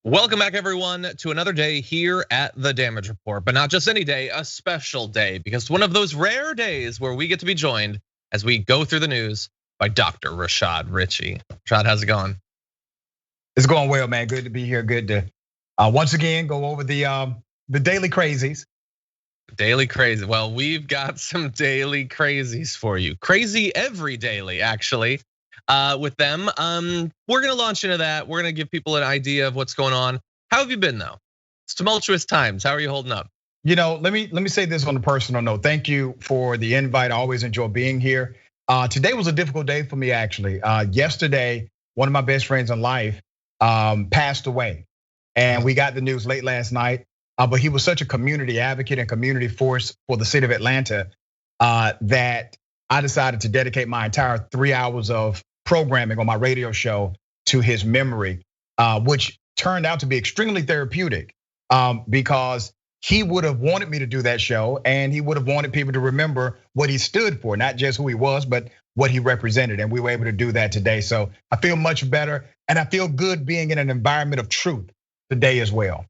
Welcome back, everyone, to another day here at the Damage Report, but not just any day, a special day, because one of those rare days where we get to be joined as we go through the news by Dr. Rashad Richey. Rashad, how's it going? It's going well, man. Good to be here. Good to once again go over the daily crazies. Daily crazy. Well, we've got some daily crazies for you. Crazy every daily, actually. With them, we're gonna launch into that. We're gonna give people an idea of what's going on. How have you been, though? It's tumultuous times. How are you holding up? You know, let me say this on a personal note. Thank you for the invite. I always enjoy being here. Today was a difficult day for me, actually. Yesterday, one of my best friends in life passed away, and we got the news late last night. But he was such a community advocate and community force for the city of Atlanta that I decided to dedicate my entire 3 hours of programming on my radio show to his memory, which turned out to be extremely therapeutic because he would have wanted me to do that show, and he would have wanted people to remember what he stood for, not just who he was, but what he represented. And we were able to do that today. So I feel much better, and I feel good being in an environment of truth today as well.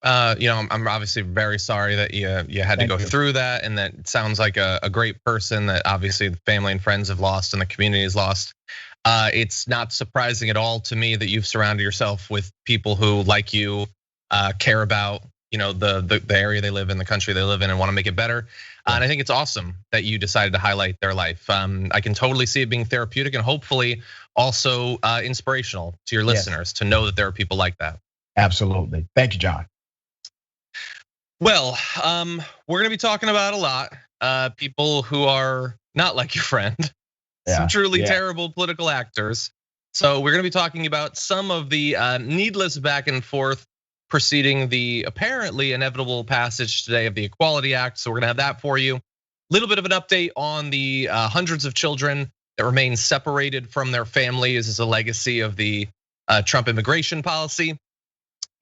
I'm obviously very sorry that you had to go through that, and that sounds like a great person that obviously the family and friends have lost and the community has lost. It's not surprising at all to me that you've surrounded yourself with people who, like you, care about the area they live in, the country they live in, and want to make it better. And I think it's awesome that you decided to highlight their life. I can totally see it being therapeutic and hopefully also inspirational to your listeners to know that there are people like that. Absolutely. Thank you, John. Well, we're gonna be talking about a lot. People who are not like your friend, some truly terrible political actors. So we're gonna be talking about some of the needless back and forth preceding the apparently inevitable passage today of the Equality Act. So we're gonna have that for you. A little bit of an update on the hundreds of children that remain separated from their families as a legacy of the Trump immigration policy.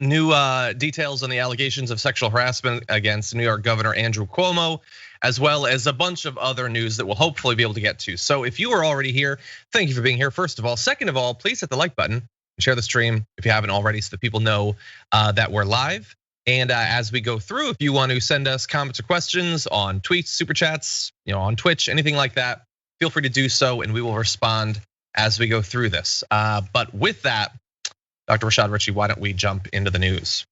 New details on the allegations of sexual harassment against New York Governor Andrew Cuomo, as well as a bunch of other news that we'll hopefully be able to get to. So if you are already here, thank you for being here, first of all. Second of all, please hit the like button and share the stream if you haven't already, so that people know that we're live. And as we go through, if you want to send us comments or questions on tweets, super chats, on Twitch, anything like that, feel free to do so, and we will respond as we go through this. But with that, Dr. Rashad Richey, why don't we jump into the news?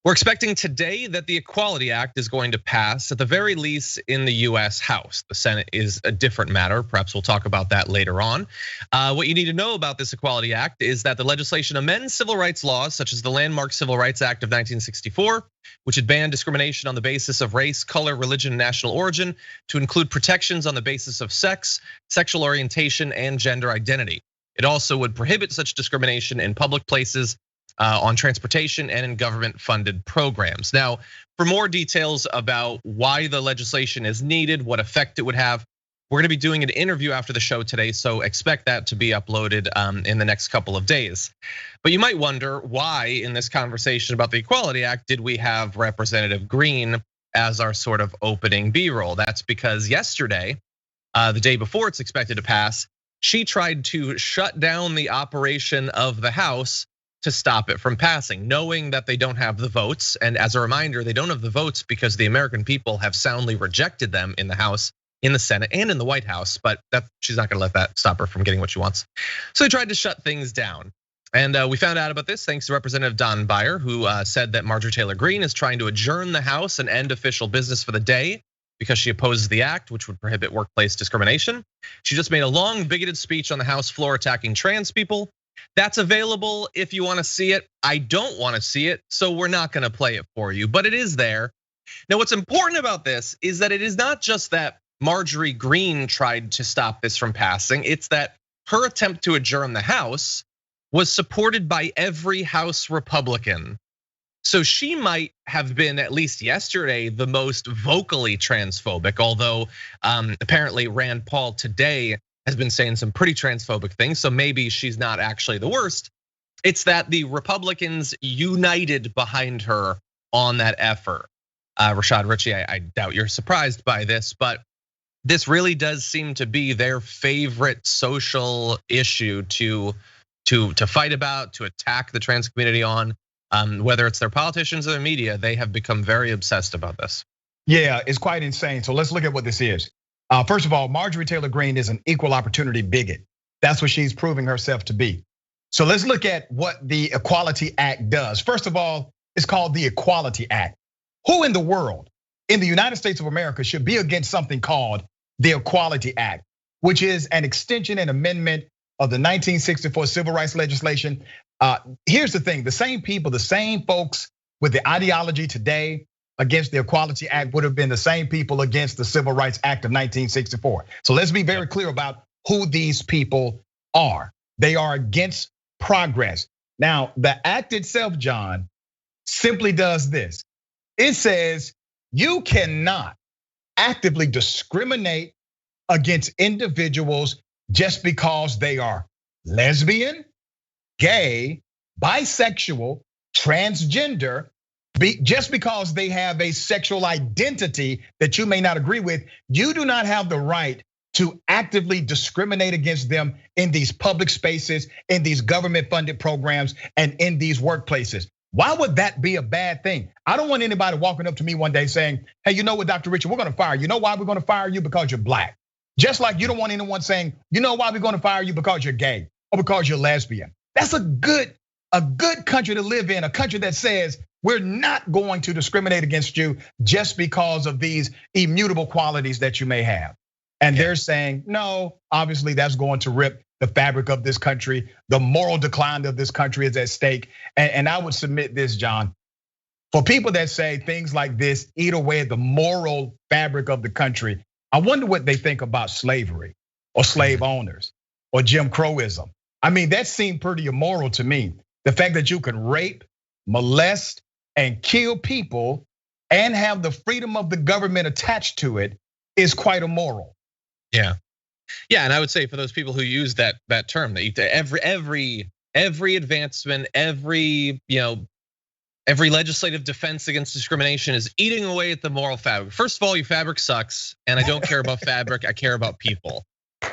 We're expecting today that the Equality Act is going to pass, at the very least, in the US House. The Senate is a different matter. Perhaps we'll talk about that later on. What you need to know about this Equality Act is that the legislation amends civil rights laws, such as the landmark Civil Rights Act of 1964, which had banned discrimination on the basis of race, color, religion, and national origin, to include protections on the basis of sex, sexual orientation, and gender identity. It also would prohibit such discrimination in public places, on transportation, and in government-funded programs. Now, for more details about why the legislation is needed, what effect it would have, we're gonna be doing an interview after the show today, so expect that to be uploaded in the next couple of days. But you might wonder why, in this conversation about the Equality Act, did we have Representative Greene as our sort of opening B-roll? That's because yesterday, the day before it's expected to pass, she tried to shut down the operation of the House to stop it from passing, knowing that they don't have the votes. And as a reminder, they don't have the votes because the American people have soundly rejected them in the House, in the Senate, and in the White House. But she's not gonna let that stop her from getting what she wants. So they tried to shut things down. And we found out about this thanks to Representative Don Beyer, who said that Marjorie Taylor Greene is trying to adjourn the House and end official business for the day because she opposes the act, which would prohibit workplace discrimination. She just made a long, bigoted speech on the House floor attacking trans people. That's available if you wanna see it. I don't wanna see it, so we're not gonna play it for you, but it is there. Now, what's important about this is that it is not just that Marjorie Greene tried to stop this from passing, it's that her attempt to adjourn the House was supported by every House Republican. So she might have been, at least yesterday, the most vocally transphobic, although apparently Rand Paul today has been saying some pretty transphobic things, so maybe she's not actually the worst. It's that the Republicans united behind her on that effort. Rashad Richey, I doubt you're surprised by this, but this really does seem to be their favorite social issue to to fight about, to attack the trans community on. Whether it's their politicians or their media, they have become very obsessed about this. Yeah, it's quite insane. So let's look at what this is. First of all, Marjorie Taylor Greene is an equal opportunity bigot. That's what she's proving herself to be. So let's look at what the Equality Act does. First of all, it's called the Equality Act. Who in the world, in the United States of America, should be against something called the Equality Act, which is an extension and amendment of the 1964 civil rights legislation? Here's the thing, the same people, the same folks with the ideology today against the Equality Act would have been the same people against the Civil Rights Act of 1964. So let's be very clear about who these people are. They are against progress. Now, the act itself, John, simply does this. It says you cannot actively discriminate against individuals just because they are lesbian, gay, bisexual, transgender, just because they have a sexual identity that you may not agree with. You do not have the right to actively discriminate against them in these public spaces, in these government funded programs, and in these workplaces. Why would that be a bad thing? I don't want anybody walking up to me one day saying, hey, you know what, Dr. Richey, we're gonna fire you. You know why we're gonna fire you? Because you're black. Just like you don't want anyone saying, you know why we're gonna fire you? Because you're gay or because you're lesbian. That's a good country to live in, a country that says we're not going to discriminate against you just because of these immutable qualities that you may have. And they're saying, no, obviously that's going to rip the fabric of this country. The moral decline of this country is at stake. And I would submit this, John, for people that say things like this eat away at the moral fabric of the country, I wonder what they think about slavery or slave owners or Jim Crowism. I mean, that seemed pretty immoral to me. The fact that you can rape, molest, and kill people and have the freedom of the government attached to it is quite immoral. Yeah, and I would say for those people who use that term, that every advancement, every legislative defense against discrimination is eating away at the moral fabric. First of all, your fabric sucks, and I don't care about fabric. I care about people.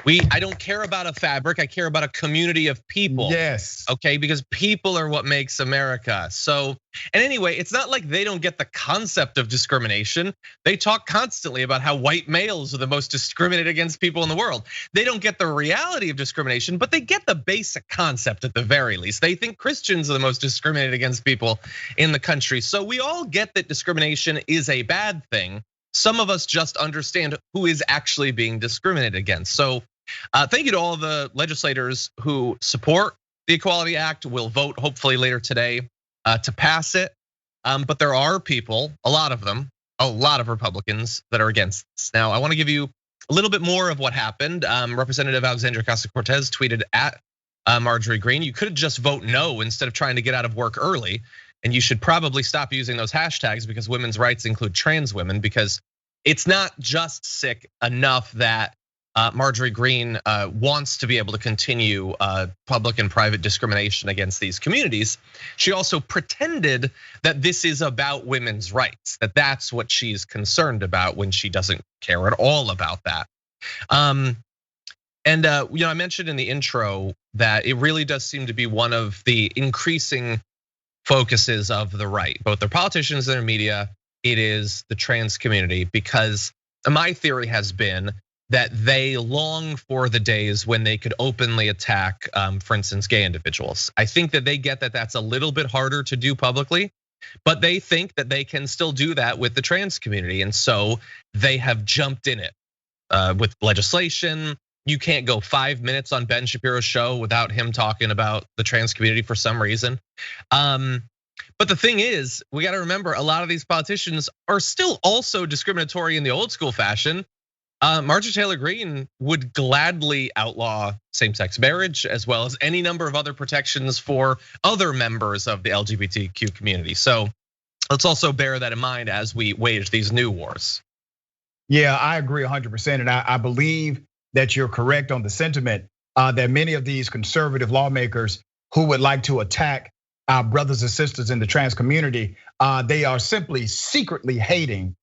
I don't care about a fabric. I care about a community of people. Yes. Okay, because people are what makes America. So, and anyway, it's not like they don't get the concept of discrimination. They talk constantly about how white males are the most discriminated against people in the world. They don't get the reality of discrimination, but they get the basic concept at the very least. They think Christians are the most discriminated against people in the country. So we all get that discrimination is a bad thing. Some of us just understand who is actually being discriminated against. So thank you to all the legislators who support the Equality Act. Will vote hopefully later today to pass it. But there are people, a lot of Republicans that are against this. Now, I want to give you a little bit more of what happened. Representative Alexandria Ocasio-Cortez tweeted at Marjorie Greene, you could just vote no instead of trying to get out of work early. And you should probably stop using those hashtags because women's rights include trans women, because it's not just sick enough that Marjorie Greene wants to be able to continue public and private discrimination against these communities. She also pretended that this is about women's rights, that that's what she's concerned about when she doesn't care at all about that. I mentioned in the intro that it really does seem to be one of the increasing focuses of the right, both their politicians and their media. It is the trans community, because my theory has been that they long for the days when they could openly attack, for instance, gay individuals. I think that they get that that's a little bit harder to do publicly, but they think that they can still do that with the trans community. And so they have jumped in it with legislation. You can't go 5 minutes on Ben Shapiro's show without him talking about the trans community for some reason. But the thing is, we got to remember a lot of these politicians are still also discriminatory in the old school fashion. Marjorie Taylor Greene would gladly outlaw same-sex marriage, as well as any number of other protections for other members of the LGBTQ community. So let's also bear that in mind as we wage these new wars. Yeah, I agree 100%. And I believe that you're correct on the sentiment that many of these conservative lawmakers who would like to attack our brothers and sisters in the trans community, they are simply secretly hating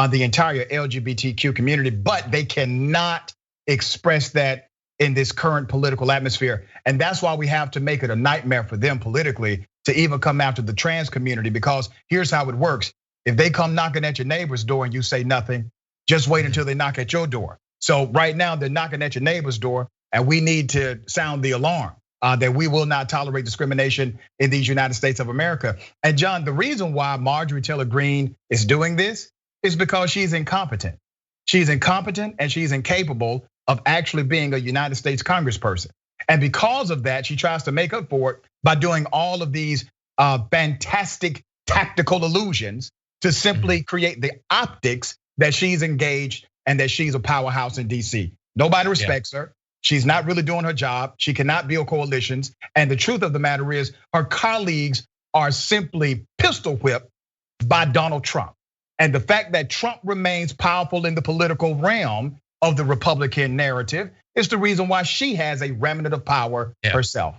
the entire LGBTQ community, but they cannot express that in this current political atmosphere. And that's why we have to make it a nightmare for them politically to even come after the trans community, because here's how it works. If they come knocking at your neighbor's door and you say nothing, just wait until they knock at your door. So right now they're knocking at your neighbor's door, and we need to sound the alarm that we will not tolerate discrimination in these United States of America. And John, the reason why Marjorie Taylor Greene is doing this is because she's incompetent. She's incompetent and she's incapable of actually being a United States congressperson. And because of that, she tries to make up for it by doing all of these fantastic tactical illusions to simply create the optics that she's engaged and that she's a powerhouse in DC. Nobody respects her. She's not really doing her job. She cannot build coalitions. And the truth of the matter is her colleagues are simply pistol whipped by Donald Trump. And the fact that Trump remains powerful in the political realm of the Republican narrative is the reason why she has a remnant of power herself.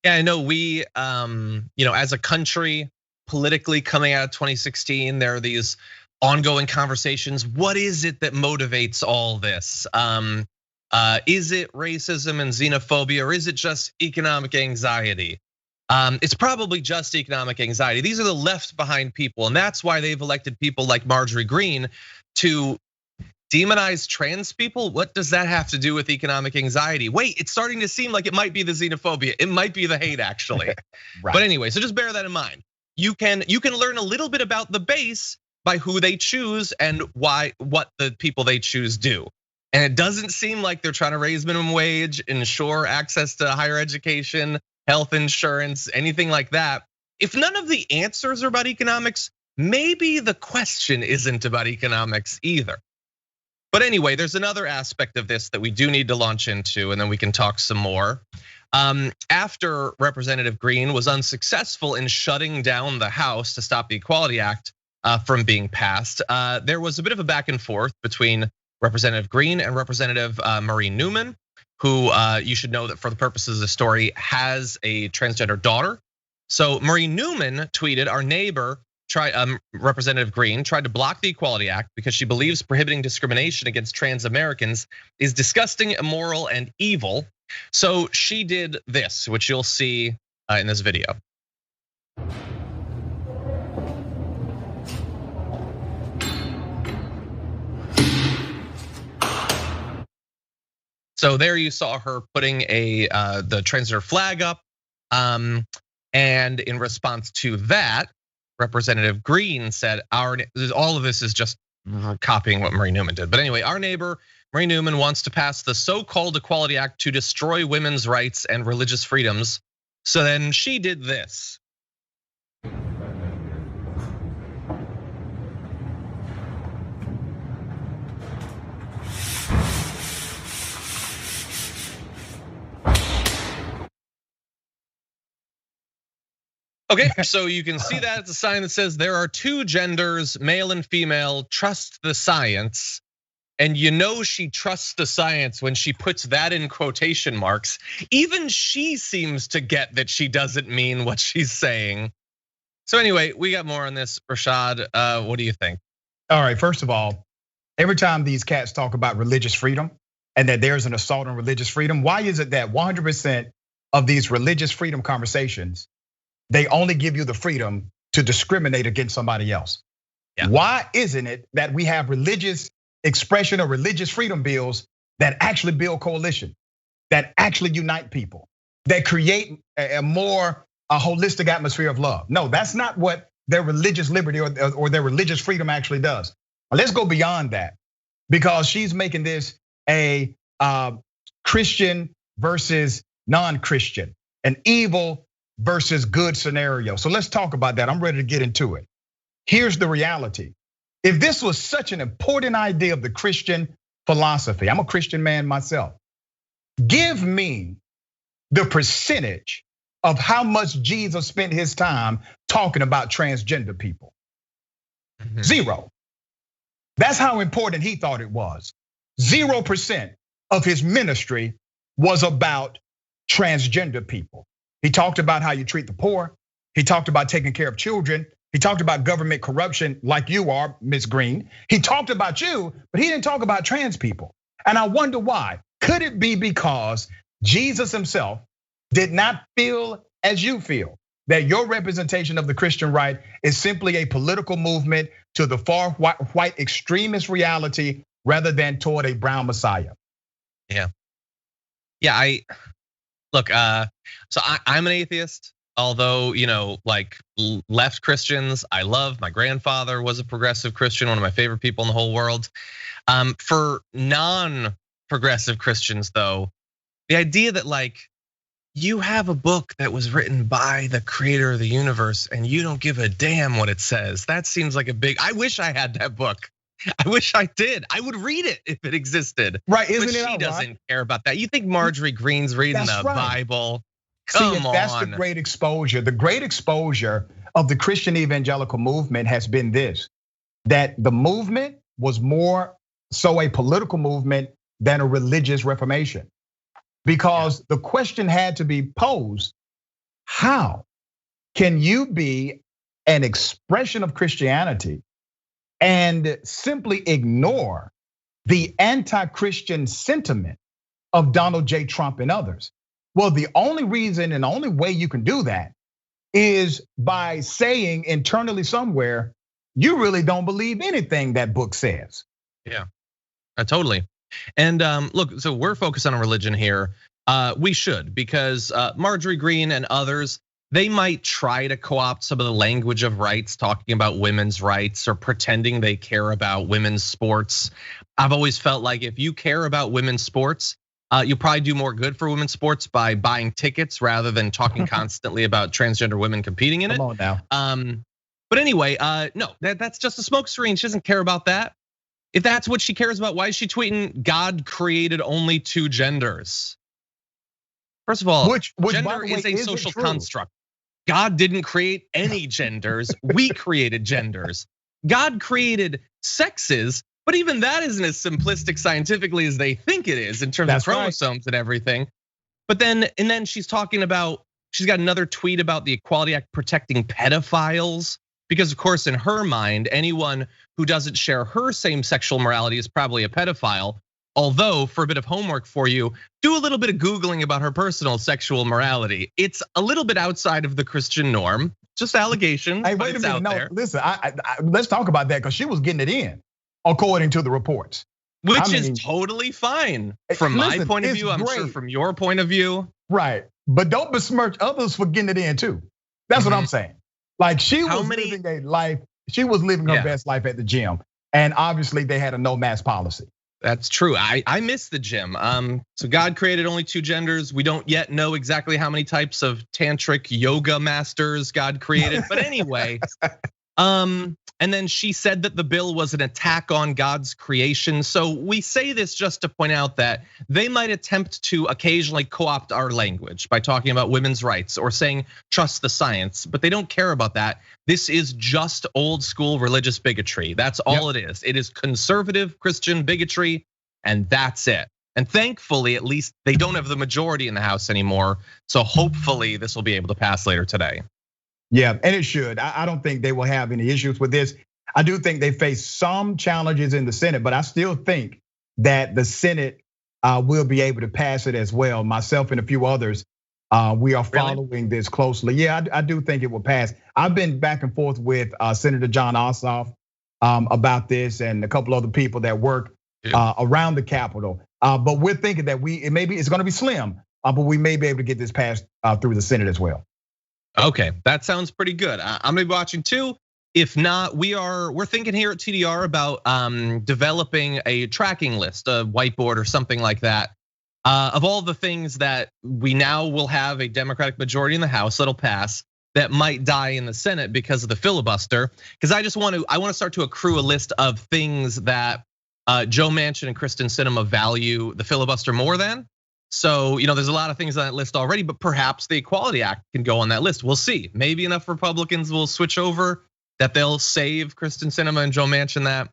Yeah, I know we, as a country, politically coming out of 2016, there are these ongoing conversations. What is it that motivates all this? Is it racism and xenophobia, or is it just economic anxiety? It's probably just economic anxiety. These are the left behind people, and that's why they've elected people like Marjorie Greene to demonize trans people. What does that have to do with economic anxiety? Wait, it's starting to seem like it might be the xenophobia. It might be the hate, actually. Right. But anyway, so just bear that in mind. You can learn a little bit about the base by who they choose and what the people they choose do. And it doesn't seem like they're trying to raise minimum wage, ensure access to higher education, health insurance, anything like that. If none of the answers are about economics, maybe the question isn't about economics either. But anyway, there's another aspect of this that we do need to launch into, and then we can talk some more. After Representative Greene was unsuccessful in shutting down the House to stop the Equality Act from being passed, there was a bit of a back and forth between Representative Greene and Representative Marie Newman, who you should know that for the purposes of the story has a transgender daughter. So Marie Newman tweeted, "Our neighbor, Representative Greene, tried to block the Equality Act because she believes prohibiting discrimination against trans Americans is disgusting, immoral, and evil." So she did this, which you'll see in this video. So there you saw her putting the transgender flag up, and in response to that, Representative Greene said, all of this is just copying what Marie Newman did. But anyway, our neighbor, Marie Newman, wants to pass the so-called Equality Act to destroy women's rights and religious freedoms. So then she did this. Okay, so you can see that it's a sign that says there are two genders, male and female, trust the science. And you know she trusts the science when she puts that in quotation marks. Even she seems to get that she doesn't mean what she's saying. So anyway, we got more on this. Rashad, what do you think? All right, first of all, every time these cats talk about religious freedom and that there's an assault on religious freedom, why is it that 100% of these religious freedom conversations, they only give you the freedom to discriminate against somebody else? Yeah. Why isn't it that we have religious expression or religious freedom bills that actually build coalition, that actually unite people, that create a more holistic atmosphere of love? No, that's not what their religious liberty or their religious freedom actually does. Let's go beyond that, because she's making this a Christian versus non-Christian, an evil versus good scenario. So let's talk about that. I'm ready to get into it. Here's the reality. If this was such an important idea of the Christian philosophy, I'm a Christian man myself. Give me the percentage of how much Jesus spent his time talking about transgender people. Zero. That's how important he thought it was. 0% of his ministry was about transgender people. He talked about how you treat the poor. He talked about taking care of children. He talked about government corruption like you are, Ms. Greene. He talked about you, but he didn't talk about trans people. And I wonder why. Could it be because Jesus himself did not feel as you feel, that your representation of the Christian right is simply a political movement to the far white extremist reality rather than toward a brown Messiah? Yeah, so I'm an atheist. Although, like left Christians, I love. My grandfather was a progressive Christian, one of my favorite people in the whole world. For non-progressive Christians, though, the idea that like you have a book that was written by the creator of the universe and you don't give a damn what it says, that seems like a big, I wish I had that book. I wish I did. I would read it if it existed. Right, but she doesn't care about that. You think Marjorie Greene's reading the Bible? Come on. That's the great exposure. The great exposure of the Christian evangelical movement has been this, that the movement was more so a political movement than a religious reformation. Because the question had to be posed, how can you be an expression of Christianity and simply ignore the anti-Christian sentiment of Donald J. Trump and others? Well, the only reason and the only way you can do that is by saying internally somewhere, you really don't believe anything that book says. Yeah, totally. And look, so we're focused on religion here. We should, because Marjorie Greene and others, they might try to co-opt some of the language of rights, talking about women's rights or pretending they care about women's sports. I've always felt like if you care about women's sports, you'll probably do more good for women's sports by buying tickets rather than talking constantly about transgender women competing in it. Come on now. But anyway, no, that's just a smokescreen. She doesn't care about that. If that's what she cares about, why is she tweeting God created only 2 genders? First of all, which gender is a social construct. God didn't create any genders. We created genders. God created sexes, but even that isn't as simplistic scientifically as they think it is in terms of chromosomes and everything. But then she's talking about, she's got another tweet about the Equality Act protecting pedophiles. Because of course, in her mind, anyone who doesn't share her same sexual morality is probably a pedophile. Although, for a bit of homework for you, do a little bit of Googling about her personal sexual morality. It's a little bit outside of the Christian norm, just allegations. Hey, wait a minute, no, listen, let's talk about that because she was getting it in, according to the reports. Which is totally fine from my point of view, I'm sure from your point of view. Right, but don't besmirch others for getting it in too. That's what I'm saying. Like she was living a life, she was living her best life at the gym. And obviously they had a no mask policy. That's true. I miss the gym. So God created only 2 genders. We don't yet know exactly how many types of tantric yoga masters God created. But anyway, and then she said that the bill was an attack on God's creation. So we say this just to point out that they might attempt to occasionally co-opt our language by talking about women's rights or saying trust the science, but they don't care about that. This is just old school religious bigotry. That's all it is. It is conservative Christian bigotry, and that's it. And thankfully, at least they don't have the majority in the House anymore. So hopefully this will be able to pass later today. Yeah, and it should. I don't think they will have any issues with this. I do think they face some challenges in the Senate, but I still think that the Senate will be able to pass it as well. Myself and a few others, we are following this closely. Yeah, I do think it will pass. I've been back and forth with Senator John Ossoff about this and a couple other people that work around the Capitol. But we're thinking that maybe it's gonna be slim, but we may be able to get this passed through the Senate as well. Okay, that sounds pretty good. I'm gonna be watching too. If not, we're thinking here at TDR about developing a tracking list, a whiteboard or something like that, of all the things that we now will have a Democratic majority in the House that'll pass that might die in the Senate because of the filibuster. Because I want to start to accrue a list of things that Joe Manchin and Kristen Sinema value the filibuster more than. So, there's a lot of things on that list already, but perhaps the Equality Act can go on that list. We'll see. Maybe enough Republicans will switch over that they'll save Kristen Sinema and Joe Manchin that.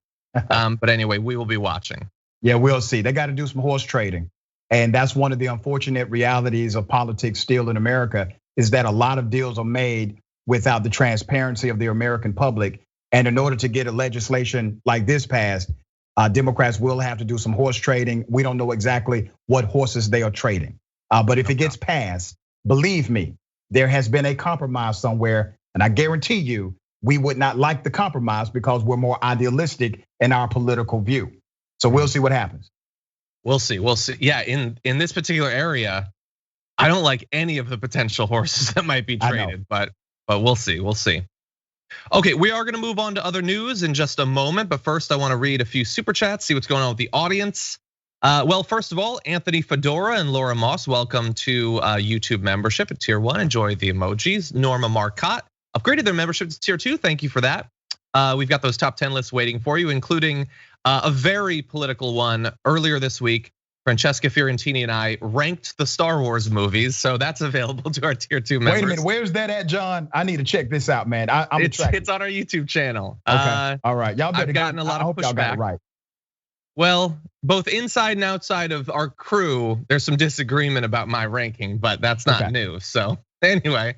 But anyway, we will be watching. Yeah, we'll see. They got to do some horse trading. And that's one of the unfortunate realities of politics still in America, is that a lot of deals are made without the transparency of the American public. And in order to get a legislation like this passed, Democrats will have to do some horse trading. We don't know exactly what horses they are trading. But if it gets passed, believe me, there has been a compromise somewhere. And I guarantee you, we would not like the compromise because we're more idealistic in our political view. So we'll see what happens. We'll see. Yeah, in this particular area, I don't like any of the potential horses that might be traded, but we'll see. Okay, we are gonna move on to other news in just a moment, but first I wanna read a few super chats, see what's going on with the audience. Well, first of all, Anthony Fedora and Laura Moss, welcome to YouTube membership at tier 1. Enjoy the emojis. Norma Marcotte upgraded their membership to tier 2. Thank you for that. We've got those top 10 lists waiting for you, including a very political one earlier this week. Francesca Fiorentini and I ranked the Star Wars movies, so that's available to our tier 2 members. Wait a minute, where's that at, John? I need to check this out, man. It's on our YouTube channel. Okay, all right, y'all better. I've gotten a lot of pushback. Right. Well, both inside and outside of our crew, there's some disagreement about my ranking, but that's not new. So anyway,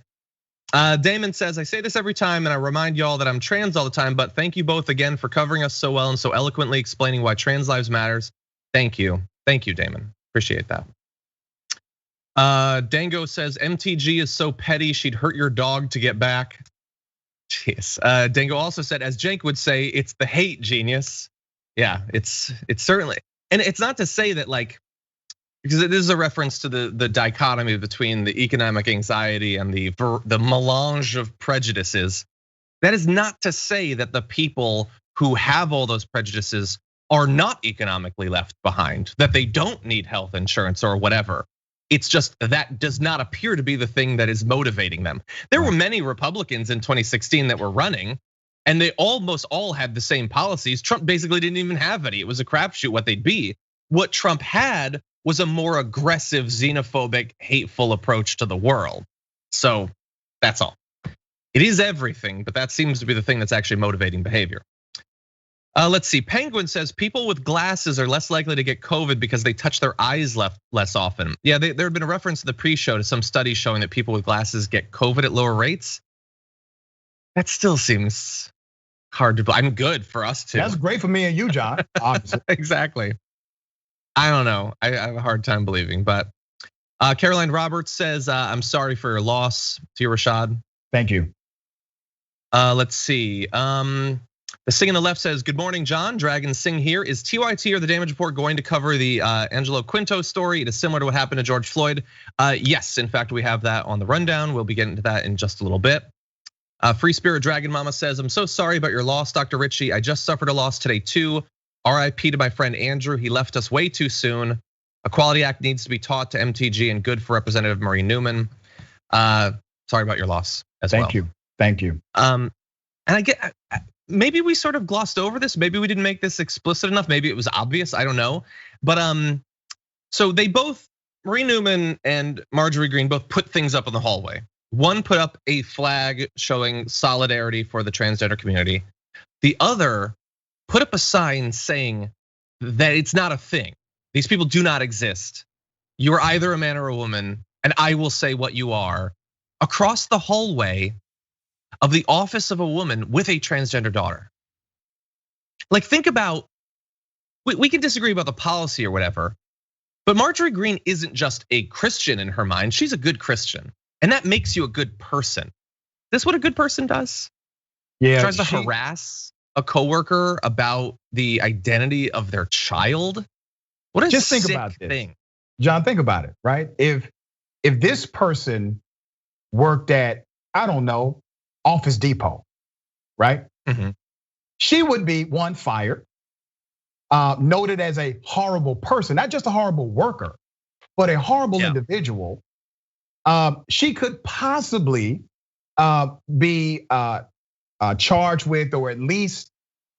Damon says, I say this every time and I remind y'all that I'm trans all the time, but thank you both again for covering us so well and so eloquently explaining why trans lives matters. Thank you, Damon, appreciate that. Dango says, MTG is so petty, she'd hurt your dog to get back. Jeez, Dango also said, as Cenk would say, it's the hate genius. Yeah, it's certainly, and it's not to say that like, because it is a reference to the dichotomy between the economic anxiety and the melange of prejudices. That is not to say that the people who have all those prejudices are not economically left behind, that they don't need health insurance or whatever. It's just that does not appear to be the thing that is motivating them. There were many Republicans in 2016 that were running, and they almost all had the same policies. Trump basically didn't even have any. It was a crapshoot what they'd be. What Trump had was a more aggressive, xenophobic, hateful approach to the world. So that's all. It is everything, but that seems to be the thing that's actually motivating behavior. Let's see, Penguin says people with glasses are less likely to get COVID because they touch their eyes less often. Yeah, there had been a reference in the pre-show to some studies showing that people with glasses get COVID at lower rates. That still seems hard to believe. I'm good for us too. That's great for me and you, John. Exactly. I don't know. I have a hard time believing, but Caroline Roberts says, I'm sorry for your loss to you, Rashad. Thank you. Let's see. The Sing on the left says, good morning, John. Dragon Sing here. Is TYT or the Damage Report going to cover the Angelo Quinto story? It is similar to what happened to George Floyd. Yes, in fact, we have that on the rundown. We'll be getting to that in just a little bit. Free Spirit Dragon Mama says, I'm so sorry about your loss, Dr. Richey. I just suffered a loss today too. RIP to my friend Andrew. He left us way too soon. Equality Act needs to be taught to MTG and good for Representative Marie Newman. Sorry about your loss as well. Thank you. And I get, maybe we sort of glossed over this. Maybe we didn't make this explicit enough. Maybe it was obvious, I don't know. But so they both, Marie Newman and Marjorie Greene both put things up in the hallway. One put up a flag showing solidarity for the transgender community. The other put up a sign saying that it's not a thing. These people do not exist. You are either a man or a woman, and I will say what you are, across the hallway of the office of a woman with a transgender daughter. Like, think about, we can disagree about the policy or whatever, but Marjorie Greene isn't just a Christian in her mind, she's a good Christian. And that makes you a good person. This what a good person does? Yeah. Tries to harass a coworker about the identity of their child. What a just think sick about this thing. John, think about it, right? If this person worked at, I don't know, Office Depot, right? She would be one, fired, noted as a horrible person, not just a horrible worker, but a horrible individual. She could possibly be charged with, or at least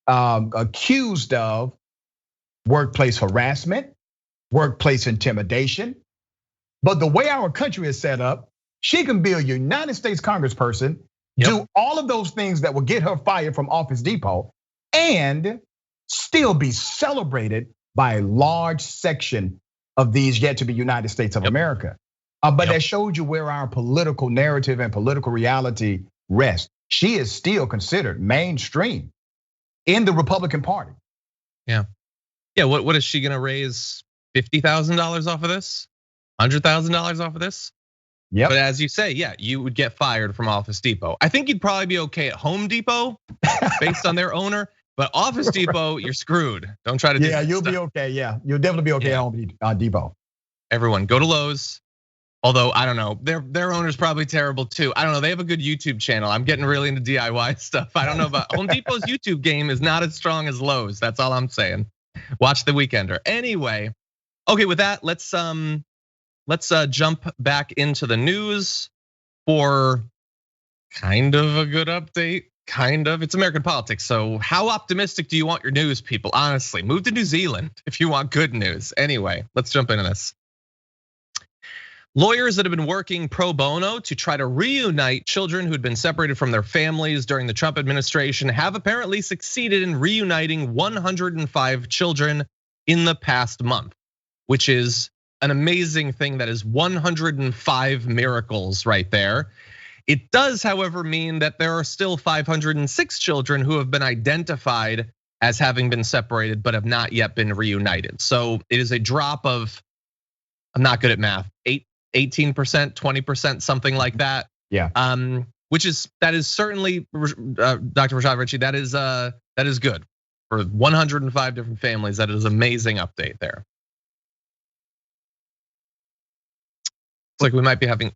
accused of, workplace harassment, workplace intimidation. But the way our country is set up, she can be a United States congressperson, do all of those things that will get her fired from Office Depot, and still be celebrated by a large section of these yet to be United States of America. But that showed you where our political narrative and political reality rests. She is still considered mainstream in the Republican Party. Yeah. Yeah, what is she gonna raise $50,000 off of this? $100,000 off of this? Yep. But as you say, yeah, you would get fired from Office Depot. I think you'd probably be okay at Home Depot based on their owner, but Office Depot, you're screwed. Don't try to do that. Yeah, you'll be okay. Yeah, you'll definitely be okay at Home Depot. Everyone, go to Lowe's. Although I don't know, their owner's probably terrible too. I don't know. They have a good YouTube channel. I'm getting really into DIY stuff. I don't know about Home Depot's YouTube game is not as strong as Lowe's. That's all I'm saying. Watch The Weekender. Anyway, okay, with that, let's jump back into the news for kind of a good update. Kind of, it's American politics. So how optimistic do you want your news, people? Honestly, move to New Zealand if you want good news. Anyway, let's jump into this. Lawyers that have been working pro bono to try to reunite children who had been separated from their families during the Trump administration have apparently succeeded in reuniting 105 children in the past month, which is an amazing thing. That is 105 miracles right there. It does, however, mean that there are still 506 children who have been identified as having been separated but have not yet been reunited. So it is a drop of, I'm not good at math, 18%, 20%, something like that. Yeah. That is certainly, Dr. Rashad Richey, that is good for 105 different families. That is an amazing update there. It's like we might be having,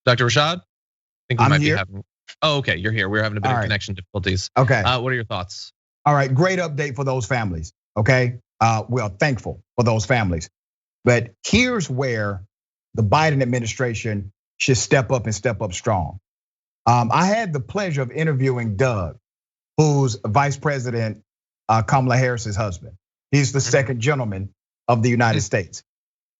Dr. Rashad? I think we might be having, okay, you're here. We're having a bit of connection difficulties. Okay. What are your thoughts? All right, great update for those families, okay? We're thankful for those families. But here's where the Biden administration should step up and step up strong. I had the pleasure of interviewing Doug, who's Vice President Kamala Harris's husband. He's the second gentleman of the United States.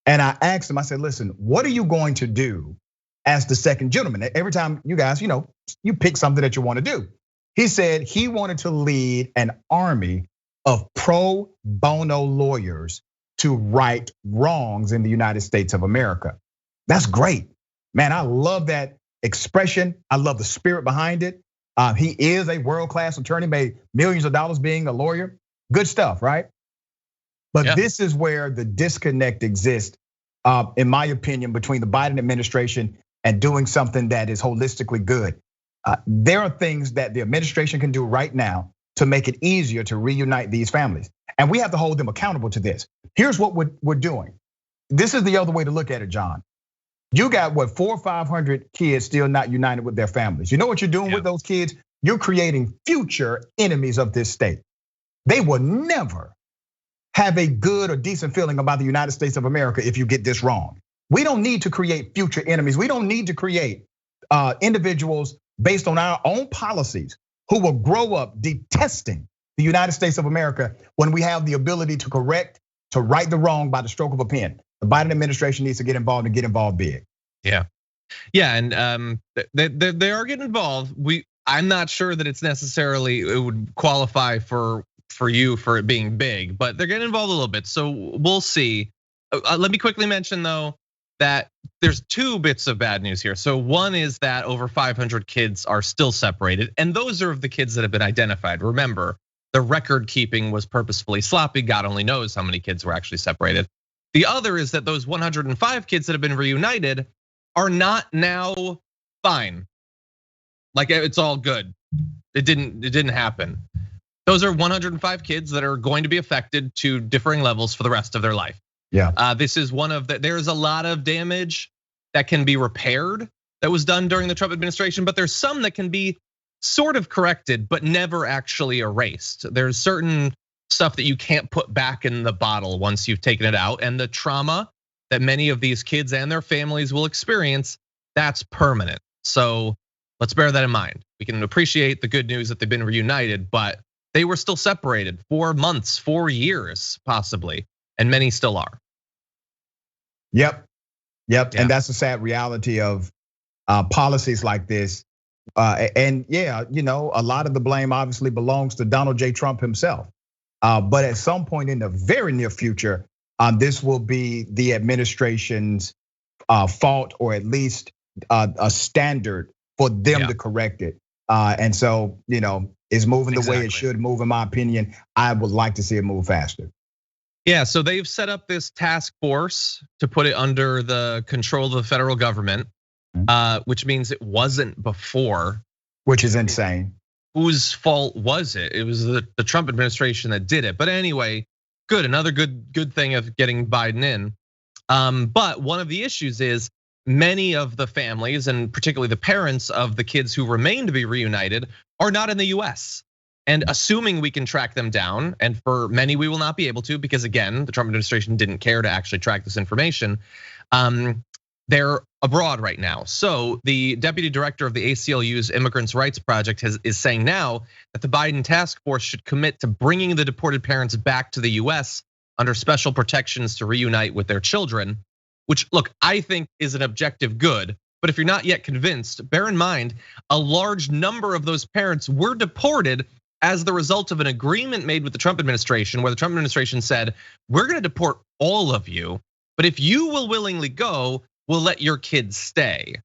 And I asked him, I said, listen, what are you going to do as the second gentleman? Every time you guys, you pick something that you want to do. He said he wanted to lead an army of pro bono lawyers to right wrongs in the United States of America. That's great, man. I love that expression. I love the spirit behind it. He is a world-class attorney, made millions of dollars being a lawyer. Good stuff, right? But this is where the disconnect exists, in my opinion, between the Biden administration and doing something that is holistically good. There are things that the administration can do right now to make it easier to reunite these families. And we have to hold them accountable to this. Here's what we're doing. This is the other way to look at it, John. You got 400 or 500 kids still not united with their families. You know what you're doing with those kids? You're creating future enemies of this state. They will never have a good or decent feeling about the United States of America if you get this wrong. We don't need to create future enemies. We don't need to create individuals based on our own policies who will grow up detesting the United States of America when we have the ability to correct, to right the wrong by the stroke of a pen. The Biden administration needs to get involved and get involved big. Yeah, and they are getting involved. I'm not sure that it's necessarily, it would qualify for you for it being big, but they're getting involved a little bit. So we'll see. Let me quickly mention though that there's two bits of bad news here. So one is that over 500 kids are still separated, and those are the kids that have been identified. Remember, the record keeping was purposefully sloppy. God only knows how many kids were actually separated. The other is that those 105 kids that have been reunited are not now fine. Like it's all good. It didn't happen. Those are 105 kids that are going to be affected to differing levels for the rest of their life. Yeah. This is one of there's a lot of damage that can be repaired that was done during the Trump administration, but there's some that can be sort of corrected, but never actually erased. There's certain stuff that you can't put back in the bottle once you've taken it out. And the trauma that many of these kids and their families will experience, that's permanent. So let's bear that in mind. We can appreciate the good news that they've been reunited, but they were still separated for months, 4 years, possibly, and many still are. Yep. And that's a sad reality of policies like this. And yeah, a lot of the blame obviously belongs to Donald J. Trump himself. But at some point in the very near future, this will be the administration's fault, or at least a standard for them to correct it. And so, is moving the way it should move, in my opinion. I would like to see it move faster. Yeah, so they've set up this task force to put it under the control of the federal government, which means it wasn't before. Which is insane. Whose fault was it? It was the Trump administration that did it. But anyway, good, another good thing of getting Biden in. But one of the issues is many of the families, and particularly the parents of the kids who remain to be reunited, are not in the US. And assuming we can track them down, and for many we will not be able to, because again, the Trump administration didn't care to actually track this information. They're abroad right now. So the deputy director of the ACLU's Immigrants' Rights Project is saying now that the Biden task force should commit to bringing the deported parents back to the US under special protections to reunite with their children, which, look, I think is an objective good. But if you're not yet convinced, bear in mind, a large number of those parents were deported as the result of an agreement made with the Trump administration, where the Trump administration said, we're gonna deport all of you, but if you will willingly go, we'll let your kids stay.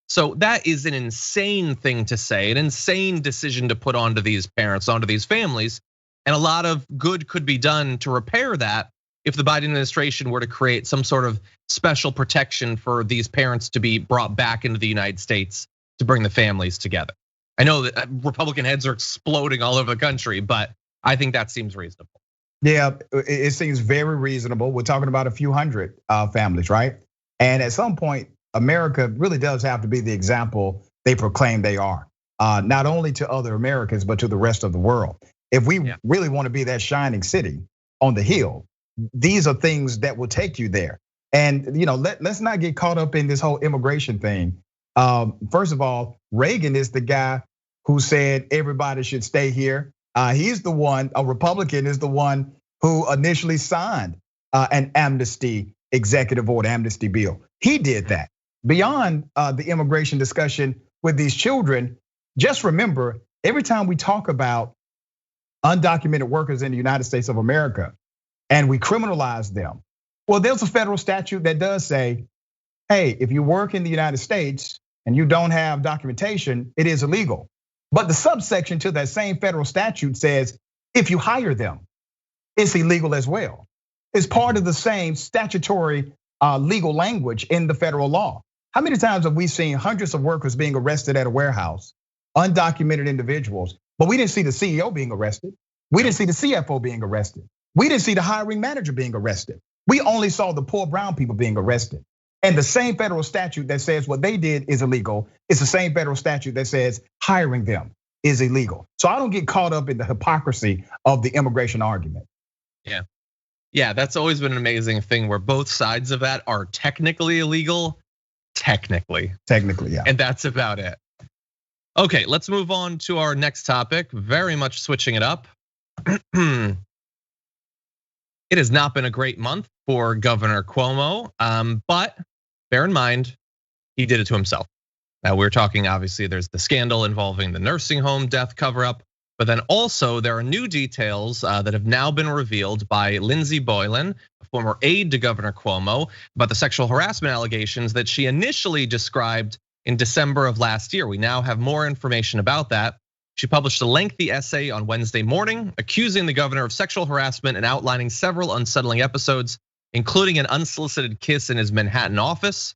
So that is an insane thing to say, an insane decision to put onto these parents, onto these families. And a lot of good could be done to repair that if the Biden administration were to create some sort of special protection for these parents to be brought back into the United States to bring the families together. I know that Republican heads are exploding all over the country, but I think that seems reasonable. Yeah, it seems very reasonable. We're talking about a few hundred families, right? And at some point, America really does have to be the example they proclaim they are, not only to other Americans, but to the rest of the world. If we really want to be that shining city on the hill, these are things that will take you there. And let's not get caught up in this whole immigration thing. First of all, Reagan is the guy who said everybody should stay here. He's the one, a Republican is the one who initially signed an amnesty executive order, amnesty bill. He did that. Beyond the immigration discussion with these children, just remember, every time we talk about undocumented workers in the United States of America and we criminalize them, well, there's a federal statute that does say, hey, if you work in the United States and you don't have documentation, it is illegal. But the subsection to that same federal statute says, if you hire them, it's illegal as well. It's part of the same statutory legal language in the federal law. How many times have we seen hundreds of workers being arrested at a warehouse, undocumented individuals, but we didn't see the CEO being arrested. We didn't see the CFO being arrested. We didn't see the hiring manager being arrested. We only saw the poor brown people being arrested. And the same federal statute that says what they did is illegal is the same federal statute that says hiring them is illegal. So I don't get caught up in the hypocrisy of the immigration argument. Yeah, that's always been an amazing thing where both sides of that are technically illegal, technically, yeah. And that's about it. Okay, let's move on to our next topic, very much switching it up. It has not been a great month for Governor Cuomo, but bear in mind, he did it to himself. Now we're talking, obviously, there's the scandal involving the nursing home death cover-up, but then also there are new details that have now been revealed by Lindsey Boylan, a former aide to Governor Cuomo, about the sexual harassment allegations that she initially described in December of last year. We now have more information about that. She published a lengthy essay on Wednesday morning, accusing the governor of sexual harassment and outlining several unsettling episodes, including an unsolicited kiss in his Manhattan office.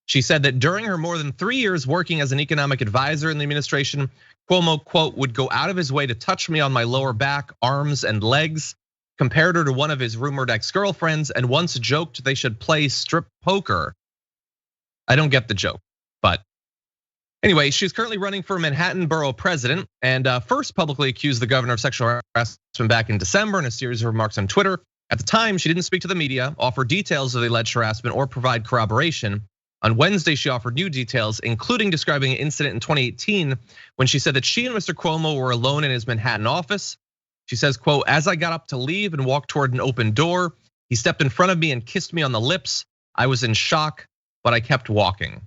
She said that during her more than 3 years working as an economic advisor in the administration, Cuomo, quote, would go out of his way to touch me on my lower back, arms, and legs, compared her to one of his rumored ex-girlfriends, and once joked they should play strip poker. I don't get the joke, but anyway, she's currently running for Manhattan Borough President and first publicly accused the governor of sexual harassment back in December in a series of remarks on Twitter. At the time, she didn't speak to the media, offer details of the alleged harassment, or provide corroboration. On Wednesday, she offered new details, including describing an incident in 2018 when she said that she and Mr. Cuomo were alone in his Manhattan office. She says, quote, as I got up to leave and walked toward an open door, he stepped in front of me and kissed me on the lips. I was in shock, but I kept walking.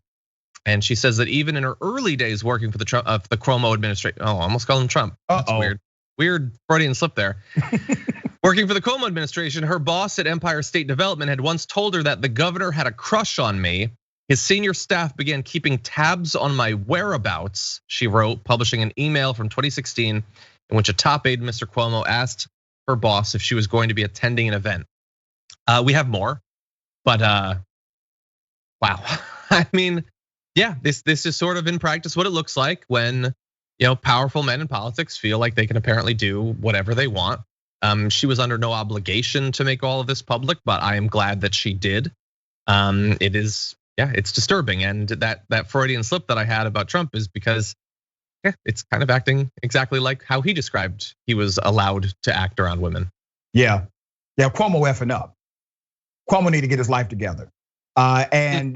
And she says that even in her early days working for the Cuomo administration, I almost called him Trump. That's weird Freudian slip there. Working for the Cuomo administration, her boss at Empire State Development had once told her that the governor had a crush on me. His senior staff began keeping tabs on my whereabouts, she wrote, publishing an email from 2016 in which a top aide, Mr. Cuomo, asked her boss if she was going to be attending an event. We have more, but wow. I mean, yeah, this is sort of in practice what it looks like when powerful men in politics feel like they can apparently do whatever they want. She was under no obligation to make all of this public, but I am glad that she did. It is, it's disturbing, and that Freudian slip that I had about Trump is because it's kind of acting exactly like how he described he was allowed to act around women. Yeah, Cuomo effing up. Cuomo need to get his life together, and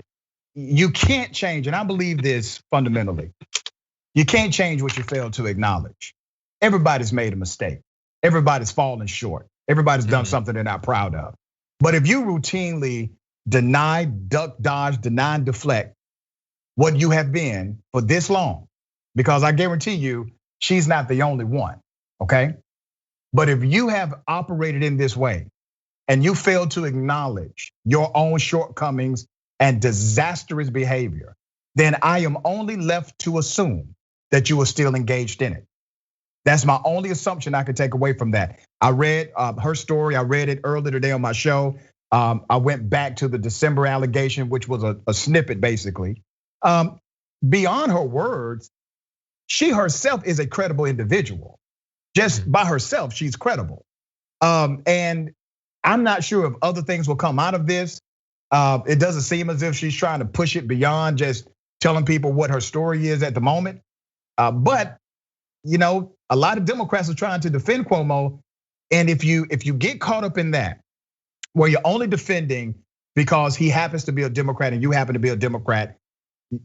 you can't change. And I believe this fundamentally: you can't change what you fail to acknowledge. Everybody's made a mistake. Everybody's fallen short. Everybody's done something they're not proud of. But if you routinely deny, duck, dodge, deny, and deflect what you have been for this long, because I guarantee you, she's not the only one, okay? But if you have operated in this way and you fail to acknowledge your own shortcomings and disastrous behavior, then I am only left to assume that you are still engaged in it. That's my only assumption I could take away from that. I read her story. I read it earlier today on my show. I went back to the December allegation, which was a snippet basically. Beyond her words, she herself is a credible individual. Just by herself, she's credible. And I'm not sure if other things will come out of this. It doesn't seem as if she's trying to push it beyond just telling people what her story is at the moment. But a lot of Democrats are trying to defend Cuomo, and if you get caught up in that, where you're only defending because he happens to be a Democrat and you happen to be a Democrat,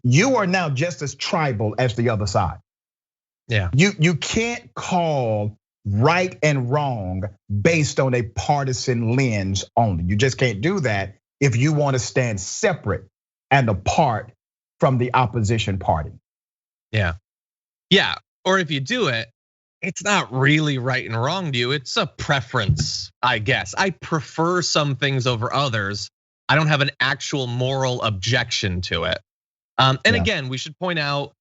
you are now just as tribal as the other side. Yeah, you can't call right and wrong based on a partisan lens only. You just can't do that if you want to stand separate and apart from the opposition party. Yeah. Or if you do it, it's not really right and wrong to you. It's a preference, I guess. I prefer some things over others. I don't have an actual moral objection to it. And again, we should point out,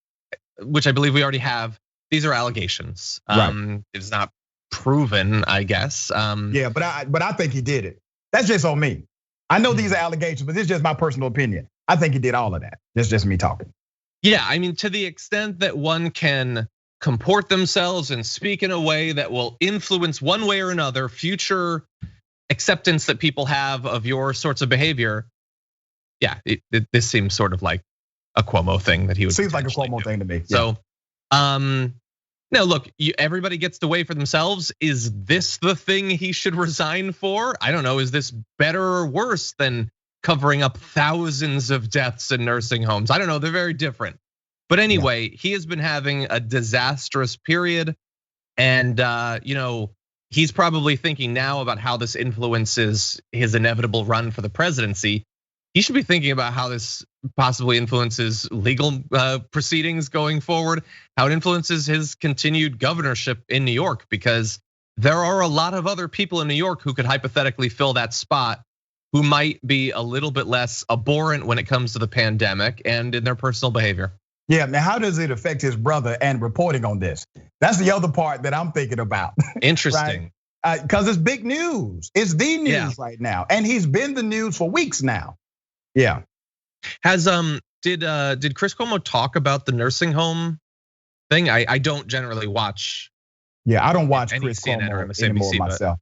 which I believe we already have, these are allegations. Right. It's not proven, I guess. Yeah, but I think he did it. That's just on me. I know these are allegations, but this is just my personal opinion. I think he did all of that. That's just me talking. Yeah, I mean, to the extent that one can comport themselves and speak in a way that will influence one way or another future acceptance that people have of your sorts of behavior. Yeah, this seems sort of like a Cuomo thing that he would. Seems like a Cuomo thing to me. So, now look, everybody gets to weigh for themselves. Is this the thing he should resign for? I don't know. Is this better or worse than covering up thousands of deaths in nursing homes? I don't know. They're very different. But anyway, he has been having a disastrous period, and he's probably thinking now about how this influences his inevitable run for the presidency. He should be thinking about how this possibly influences legal proceedings going forward, how it influences his continued governorship in New York, because there are a lot of other people in New York who could hypothetically fill that spot, who might be a little bit less abhorrent when it comes to the pandemic and in their personal behavior. Yeah, now how does it affect his brother and reporting on this? That's the other part that I'm thinking about. Interesting. Right? Because it's big news. It's the news right now, and he's been the news for weeks now. Yeah. Has did Chris Cuomo talk about the nursing home thing? I don't generally watch. Yeah, I don't watch Chris CNN Cuomo or MSNBC anymore myself.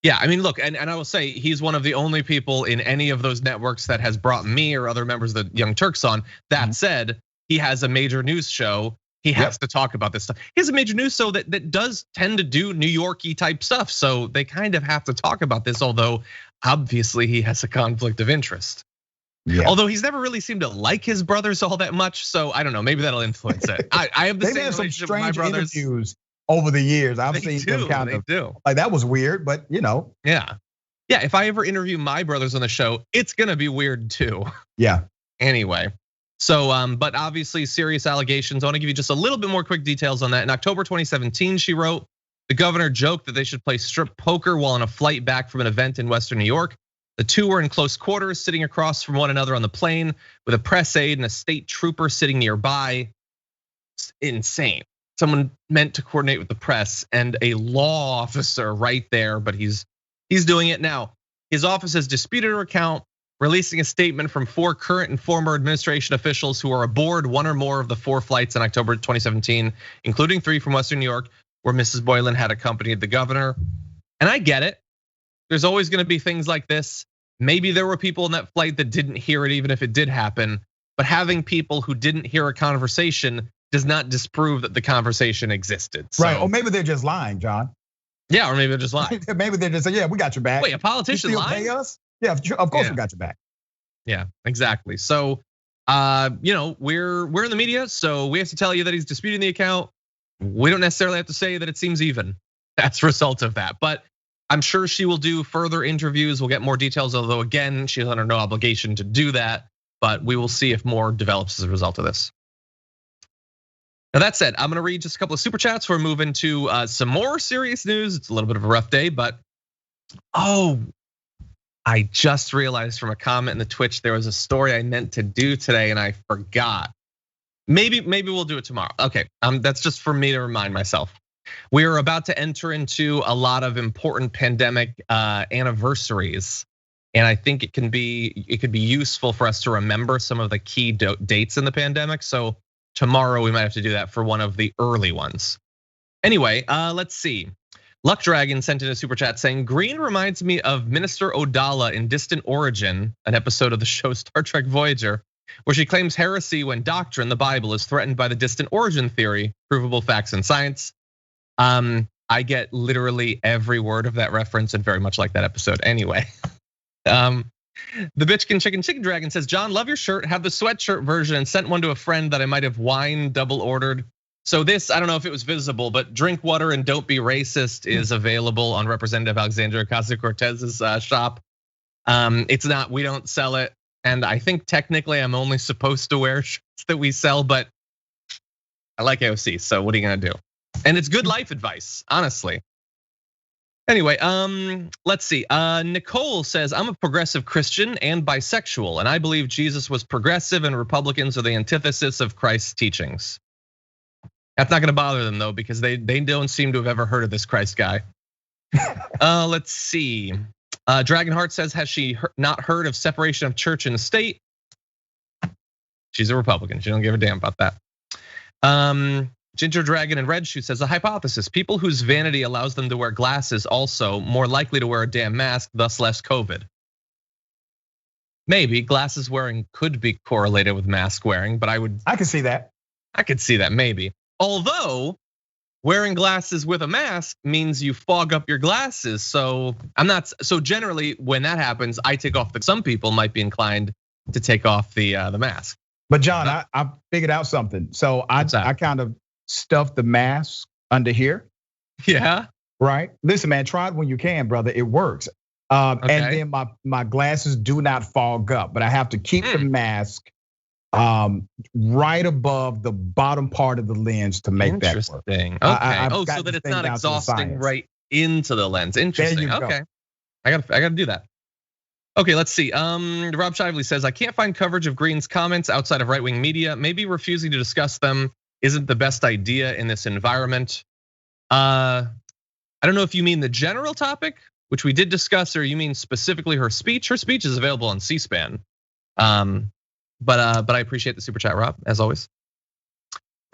Yeah, I mean, look, and I will say he's one of the only people in any of those networks that has brought me or other members of the Young Turks on. That said, he has a major news show. He has to talk about this stuff. He has a major news show that does tend to do New York-y type stuff. So they kind of have to talk about this, although obviously he has a conflict of interest. Yeah. Although he's never really seemed to like his brothers all that much. So I don't know, maybe that'll influence it. I have the same relationship with my brothers. Interviews over the years. I've seen them kind of like that was weird, but Yeah, if I ever interview my brothers on the show, it's gonna be weird too. Yeah. Anyway. So, but obviously serious allegations. I want to give you just a little bit more quick details on that. In October 2017, she wrote, the governor joked that they should play strip poker while on a flight back from an event in Western New York. The two were in close quarters, sitting across from one another on the plane, with a press aide and a state trooper sitting nearby. It's insane. Someone meant to coordinate with the press and a law officer right there, but he's doing it now. His office has disputed her account, releasing a statement from 4 current and former administration officials who are aboard one or more of the 4 flights in October 2017, including 3 from Western New York, where Mrs. Boylan had accompanied the governor. And I get it. There's always gonna be things like this. Maybe there were people in that flight that didn't hear it, even if it did happen. But having people who didn't hear a conversation does not disprove that the conversation existed. Right, or maybe they're just lying, John. Yeah, or maybe they're just lying. Maybe they're just saying, yeah, we got your back. Wait, a politician lying? Pay us? Yeah, of course we got your back. Yeah, exactly. So, we're in the media, so we have to tell you that he's disputing the account. We don't necessarily have to say that it seems even as a result of that, but I'm sure she will do further interviews. We'll get more details, although again, she's under no obligation to do that, but we will see if more develops as a result of this. Now that said, I'm gonna read just a couple of super chats before we move into some more serious news. It's a little bit of a rough day, but I just realized from a comment in the Twitch there was a story I meant to do today and I forgot. Maybe we'll do it tomorrow. Okay, that's just for me to remind myself. We are about to enter into a lot of important pandemic anniversaries, and I think it could be useful for us to remember some of the key dates in the pandemic. So tomorrow we might have to do that for one of the early ones. Anyway, let's see. Luck Dragon sent in a super chat saying, Greene reminds me of Minister Odala in Distant Origin, an episode of the show Star Trek Voyager, where she claims heresy when doctrine, the Bible, is threatened by the distant origin theory, provable facts and science. I get literally every word of that reference and very much like that episode anyway. The Bitchkin Chicken Dragon says, John, love your shirt, have the sweatshirt version and sent one to a friend that I might have wine double ordered. So this, I don't know if it was visible, but drink water and don't be racist is available on Representative Alexandria Ocasio-Cortez's shop. It's not, we don't sell it. And I think technically I'm only supposed to wear shirts that we sell, but I like AOC, so what are you gonna do? And it's good life advice, honestly. Anyway, let's see. Nicole says, I'm a progressive Christian and bisexual, and I believe Jesus was progressive and Republicans are the antithesis of Christ's teachings. That's not gonna bother them though, because they don't seem to have ever heard of this Christ guy. Let's see. Dragonheart says, has she not heard of separation of church and state? She's a Republican, she don't give a damn about that. Ginger Dragon and Red Shoe says, a hypothesis, people whose vanity allows them to wear glasses also more likely to wear a damn mask, thus less COVID. Maybe glasses wearing could be correlated with mask wearing, but I could see that. I could see that maybe. Although wearing glasses with a mask means you fog up your glasses. So so generally when that happens, I take off some people might be inclined to take off the mask. But John, I figured out something. So I kind of stuffed the mask under here. Yeah. Right. Listen, man, try it when you can, brother. It works. And then my glasses do not fog up, but I have to keep the mask right above the bottom part of the lens to make that work. Interesting. Okay. So that it's not exhausting right into the lens. Interesting. Okay. I gotta do that. Okay, let's see. Rob Shively says, I can't find coverage of Greene's comments outside of right-wing media. Maybe refusing to discuss them isn't the best idea in this environment. I don't know if you mean the general topic, which we did discuss, or you mean specifically her speech. Her speech is available on C-SPAN. But I appreciate the super chat, Rob, as always.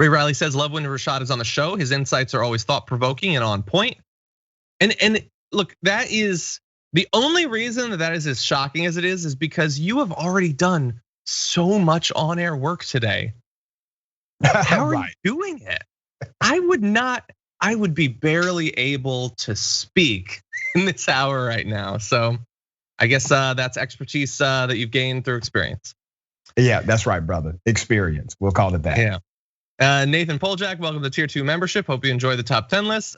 Ray Riley says, love when Rashad is on the show. His insights are always thought-provoking and on point. And look, that is the only reason that is as shocking as it is because you have already done so much on-air work today. How are you doing it? I would be barely able to speak in this hour right now. So I guess that's expertise that you've gained through experience. Yeah, that's right, brother. Experience, we'll call it that. Yeah. Nathan Poljak, welcome to Tier 2 membership. Hope you enjoy the top 10 list.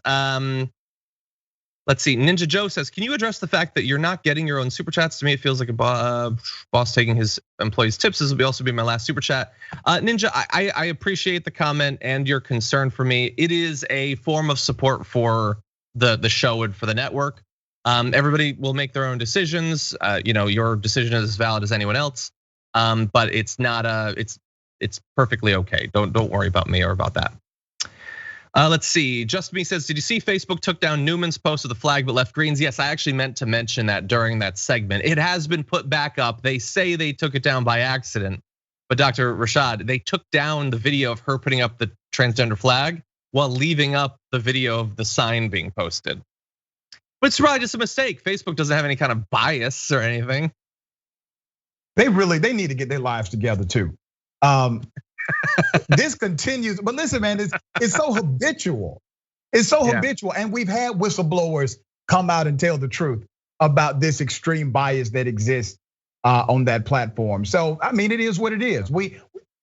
Let's see, Ninja Joe says, can you address the fact that you're not getting your own super chats? To me, it feels like a boss taking his employees' tips. This will also be my last super chat. Ninja, I appreciate the comment and your concern for me. It is a form of support for the show and for the network. Everybody will make their own decisions. Your decision is as valid as anyone else. But it's not it's perfectly okay. Don't worry about me or about that. Let's see. Just Me says, did you see Facebook took down Newman's post of the flag but left Greene's? Yes, I actually meant to mention that during that segment. It has been put back up. They say they took it down by accident. But Dr. Rashad, they took down the video of her putting up the transgender flag while leaving up the video of the sign being posted. But it's probably just a mistake. Facebook doesn't have any kind of bias or anything. They need to get their lives together too. This continues, but listen, man, it's so habitual. It's so habitual, and we've had whistleblowers come out and tell the truth about this extreme bias that exists on that platform. So, I mean, it is what it is.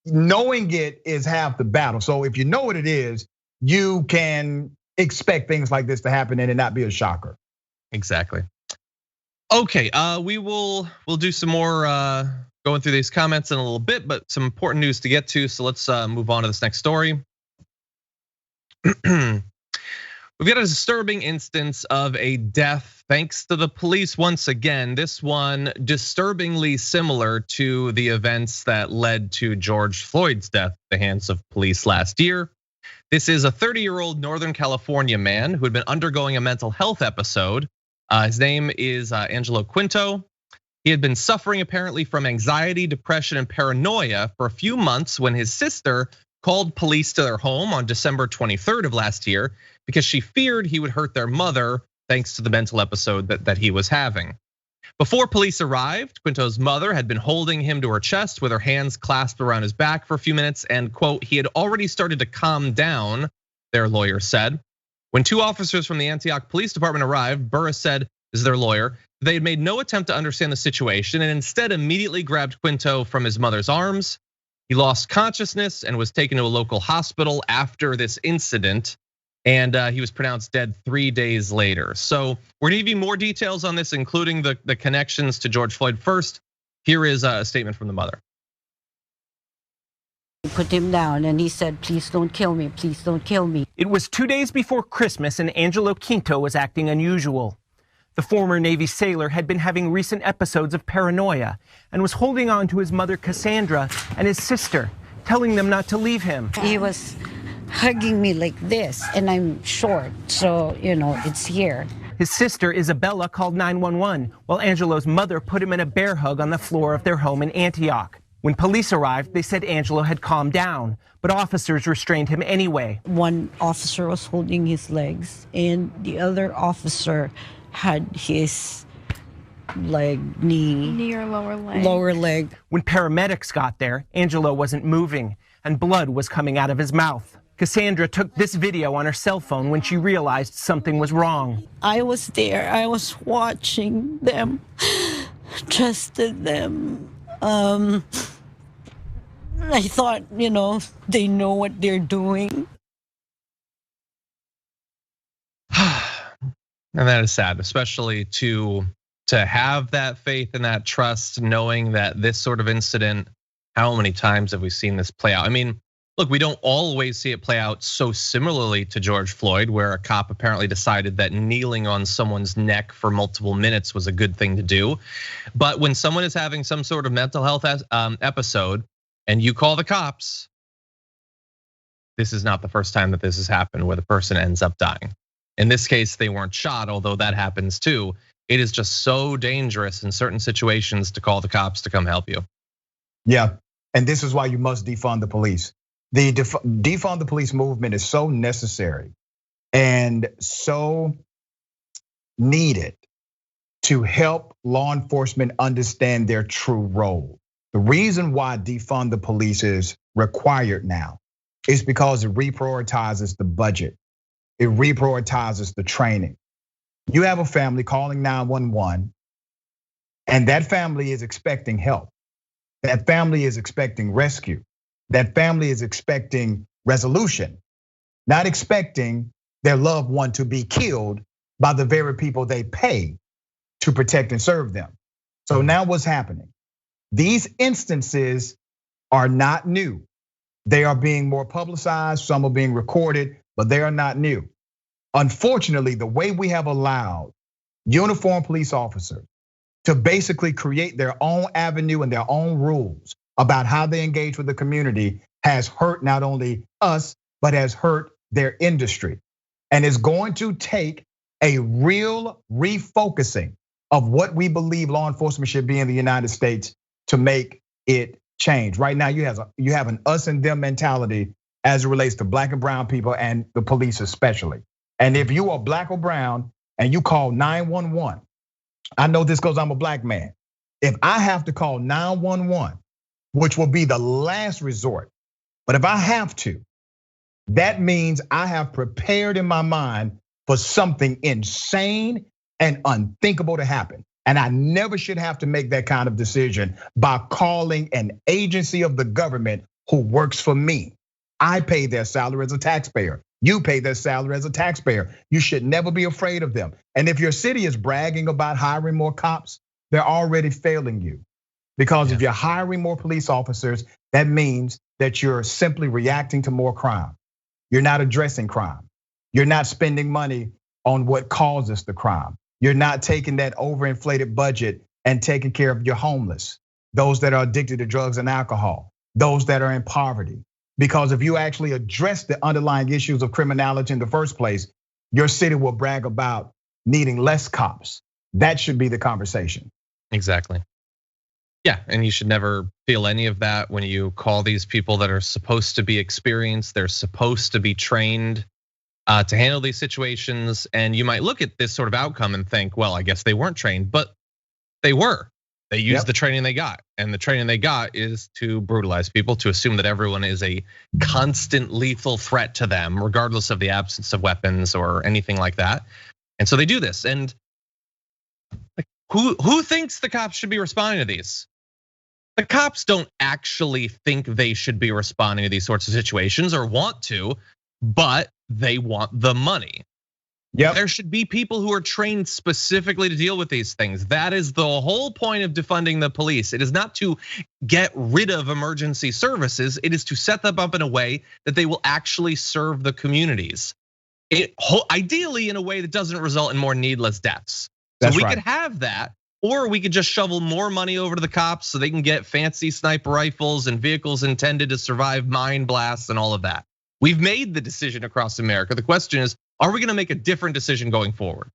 Knowing it is half the battle. So if you know what it is, you can expect things like this to happen and it not be a shocker. Exactly. Okay, we'll do some more going through these comments in a little bit, but some important news to get to. So let's move on to this next story. We've got a disturbing instance of a death thanks to the police once again. This one disturbingly similar to the events that led to George Floyd's death at the hands of police last year. This is a 30-year-old Northern California man who had been undergoing a mental health episode. His name is Angelo Quinto. He had been suffering apparently from anxiety, depression, and paranoia for a few months when his sister called police to their home on December 23rd of last year because she feared he would hurt their mother thanks to the mental episode that he was having. Before police arrived, Quinto's mother had been holding him to her chest with her hands clasped around his back for a few minutes, and quote, he had already started to calm down, their lawyer said. When two officers from the Antioch Police Department arrived, Burris said, this is their lawyer, they had made no attempt to understand the situation and instead immediately grabbed Quinto from his mother's arms. He lost consciousness and was taken to a local hospital after this incident, and he was pronounced dead 3 days later. So we're gonna give you more details on this, including the connections to George Floyd. First, here is a statement from the mother. Put him down and he said, please don't kill me, please don't kill me. It was 2 days before Christmas and Angelo Quinto was acting unusual. The former Navy sailor had been having recent episodes of paranoia and was holding on to his mother Cassandra and his sister, telling them not to leave him. He was hugging me like this and I'm short, so it's here. His sister Isabella called 911 while Angelo's mother put him in a bear hug on the floor of their home in Antioch. When police arrived, they said Angelo had calmed down, but officers restrained him anyway. One officer was holding his legs and the other officer had his knee or lower leg. When paramedics got there, Angelo wasn't moving and blood was coming out of his mouth. Cassandra took this video on her cell phone when she realized something was wrong. I was there, I was watching them, trusted them. I thought, they know what they're doing. And that is sad, especially to have that faith and that trust, knowing that this sort of incident, how many times have we seen this play out? I mean, look, we don't always see it play out so similarly to George Floyd, where a cop apparently decided that kneeling on someone's neck for multiple minutes was a good thing to do. But when someone is having some sort of mental health episode and you call the cops, this is not the first time that this has happened where the person ends up dying. In this case, they weren't shot, although that happens too. It is just so dangerous in certain situations to call the cops to come help you. Yeah, and this is why you must defund the police. The defund the police movement is so necessary and so needed to help law enforcement understand their true role. The reason why defund the police is required now is because it reprioritizes the budget. It reprioritizes the training. You have a family calling 911, and that family is expecting help. That family is expecting rescue. That family is expecting resolution, not expecting their loved one to be killed by the very people they pay to protect and serve them. So now what's happening? These instances are not new. They are being more publicized, some are being recorded, but they are not new. Unfortunately, the way we have allowed uniformed police officers to basically create their own avenue and their own rules about how they engage with the community has hurt not only us, but has hurt their industry. And it's going to take a real refocusing of what we believe law enforcement should be in the United States to make it change. Right now, you have an us and them mentality as it relates to black and brown people and the police especially. And if you are black or brown and you call 911, I know this because I'm a black man. If I have to call 911, which will be the last resort, but if I have to, that means I have prepared in my mind for something insane and unthinkable to happen. And I never should have to make that kind of decision by calling an agency of the government who works for me. I pay their salary as a taxpayer. You pay their salary as a taxpayer. You should never be afraid of them. And if your city is bragging about hiring more cops, they're already failing you. Because if you're hiring more police officers, that means that you're simply reacting to more crime. You're not addressing crime. You're not spending money on what causes the crime. You're not taking that overinflated budget and taking care of your homeless, those that are addicted to drugs and alcohol, those that are in poverty. Because if you actually address the underlying issues of criminality in the first place, your city will brag about needing less cops. That should be the conversation. Exactly. Yeah, and you should never feel any of that when you call these people that are supposed to be experienced, they're supposed to be trained to handle these situations. And you might look at this sort of outcome and think, well, I guess they weren't trained, but they were. They used the training they got, and the training they got is to brutalize people, to assume that everyone is a constant lethal threat to them, regardless of the absence of weapons or anything like that. And so they do this. And who thinks the cops should be responding to these? The cops don't actually think they should be responding to these sorts of situations or want to, but they want the money. Yep. There should be people who are trained specifically to deal with these things. That is the whole point of defunding the police. It is not to get rid of emergency services. It is to set them up in a way that they will actually serve the communities. Ideally in a way that doesn't result in more needless deaths. So we could have that, or we could just shovel more money over to the cops so they can get fancy sniper rifles and vehicles intended to survive mine blasts and all of that. We've made the decision across America. The question is, are we gonna make a different decision going forward?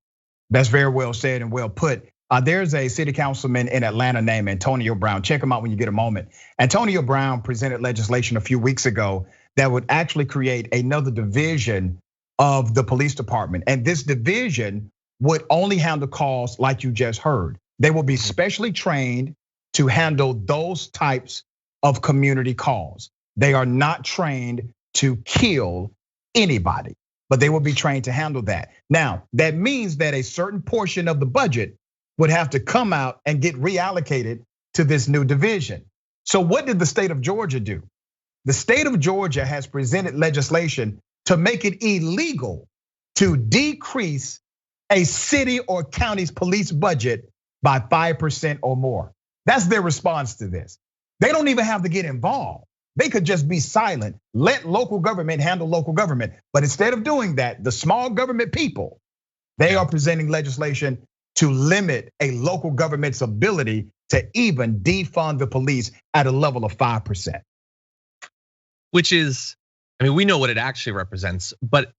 That's very well said and well put. There's a city councilman in Atlanta named Antonio Brown. Check him out when you get a moment. Antonio Brown presented legislation a few weeks ago that would actually create another division of the police department. And this division would only handle calls like you just heard. They will be specially trained to handle those types of community calls. They are not trained to kill anybody, but they will be trained to handle that. Now, that means that a certain portion of the budget would have to come out and get reallocated to this new division. So what did the state of Georgia do? The state of Georgia has presented legislation to make it illegal to decrease a city or county's police budget by 5% or more. That's their response to this. They don't even have to get involved. They could just be silent, let local government handle local government. But instead of doing that, the small government people, they are presenting legislation to limit a local government's ability to even defund the police at a level of 5%. Which is, I mean, we know what it actually represents, but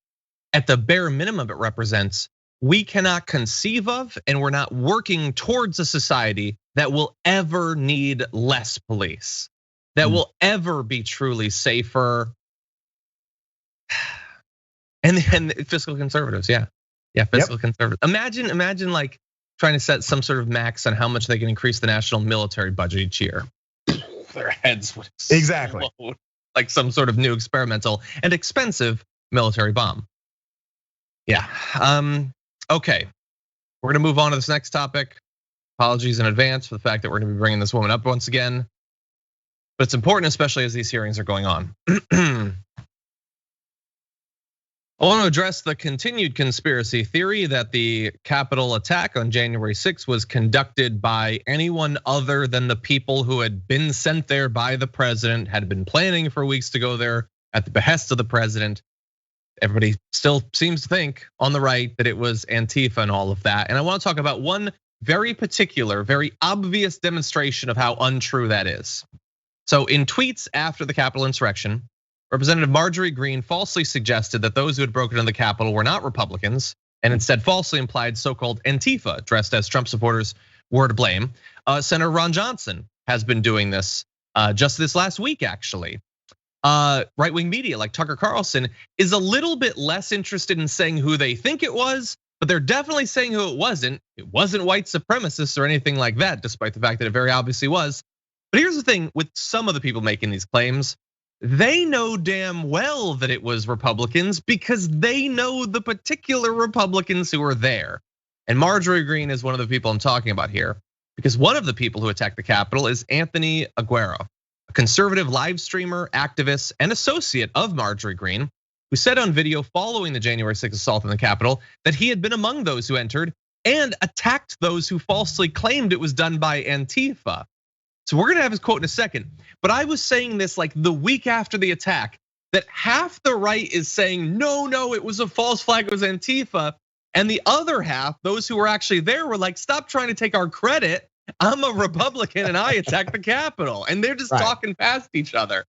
at the bare minimum it represents, we cannot conceive of, and we're not working towards a society that will ever need less police, that will ever be truly safer. And fiscal conservatives, yeah, fiscal conservatives. Imagine like trying to set some sort of max on how much they can increase the national military budget each year. Their heads would exactly explode like some sort of new experimental and expensive military bomb. Yeah. Okay, we're gonna move on to this next topic. Apologies in advance for the fact that we're gonna be bringing this woman up once again, but it's important, especially as these hearings are going on. I want to address the continued conspiracy theory that the Capitol attack on January 6th was conducted by anyone other than the people who had been sent there by the president, had been planning for weeks to go there at the behest of the president. everybody still seems to think on the right that it was Antifa and all of that. And I want to talk about one very particular, very obvious demonstration of how untrue that is. So in tweets after the Capitol insurrection, Representative Marjorie Greene falsely suggested that those who had broken into the Capitol were not Republicans, and instead falsely implied so-called Antifa, dressed as Trump supporters, were to blame. Senator Ron Johnson has been doing this just this last week, actually. Right-wing media like Tucker Carlson is a little bit less interested in saying who they think it was, but they're definitely saying who it wasn't. It wasn't white supremacists or anything like that, despite the fact that it very obviously was. But here's the thing with some of the people making these claims, they know damn well that it was Republicans because they know the particular Republicans who were there. And Marjorie Greene is one of the people I'm talking about here, because one of the people who attacked the Capitol is Anthony Aguero, a conservative live streamer, activist, and associate of Marjorie Greene, who said on video following the January 6th assault on the Capitol that he had been among those who entered and attacked those who falsely claimed it was done by Antifa. So we're gonna have his quote in a second, but I was saying this like the week after the attack, that half the right is saying, no, it was a false flag, it was Antifa. And the other half, those who were actually there, were like, stop trying to take our credit. I'm a Republican and I attacked the Capitol. And they're just talking past each other.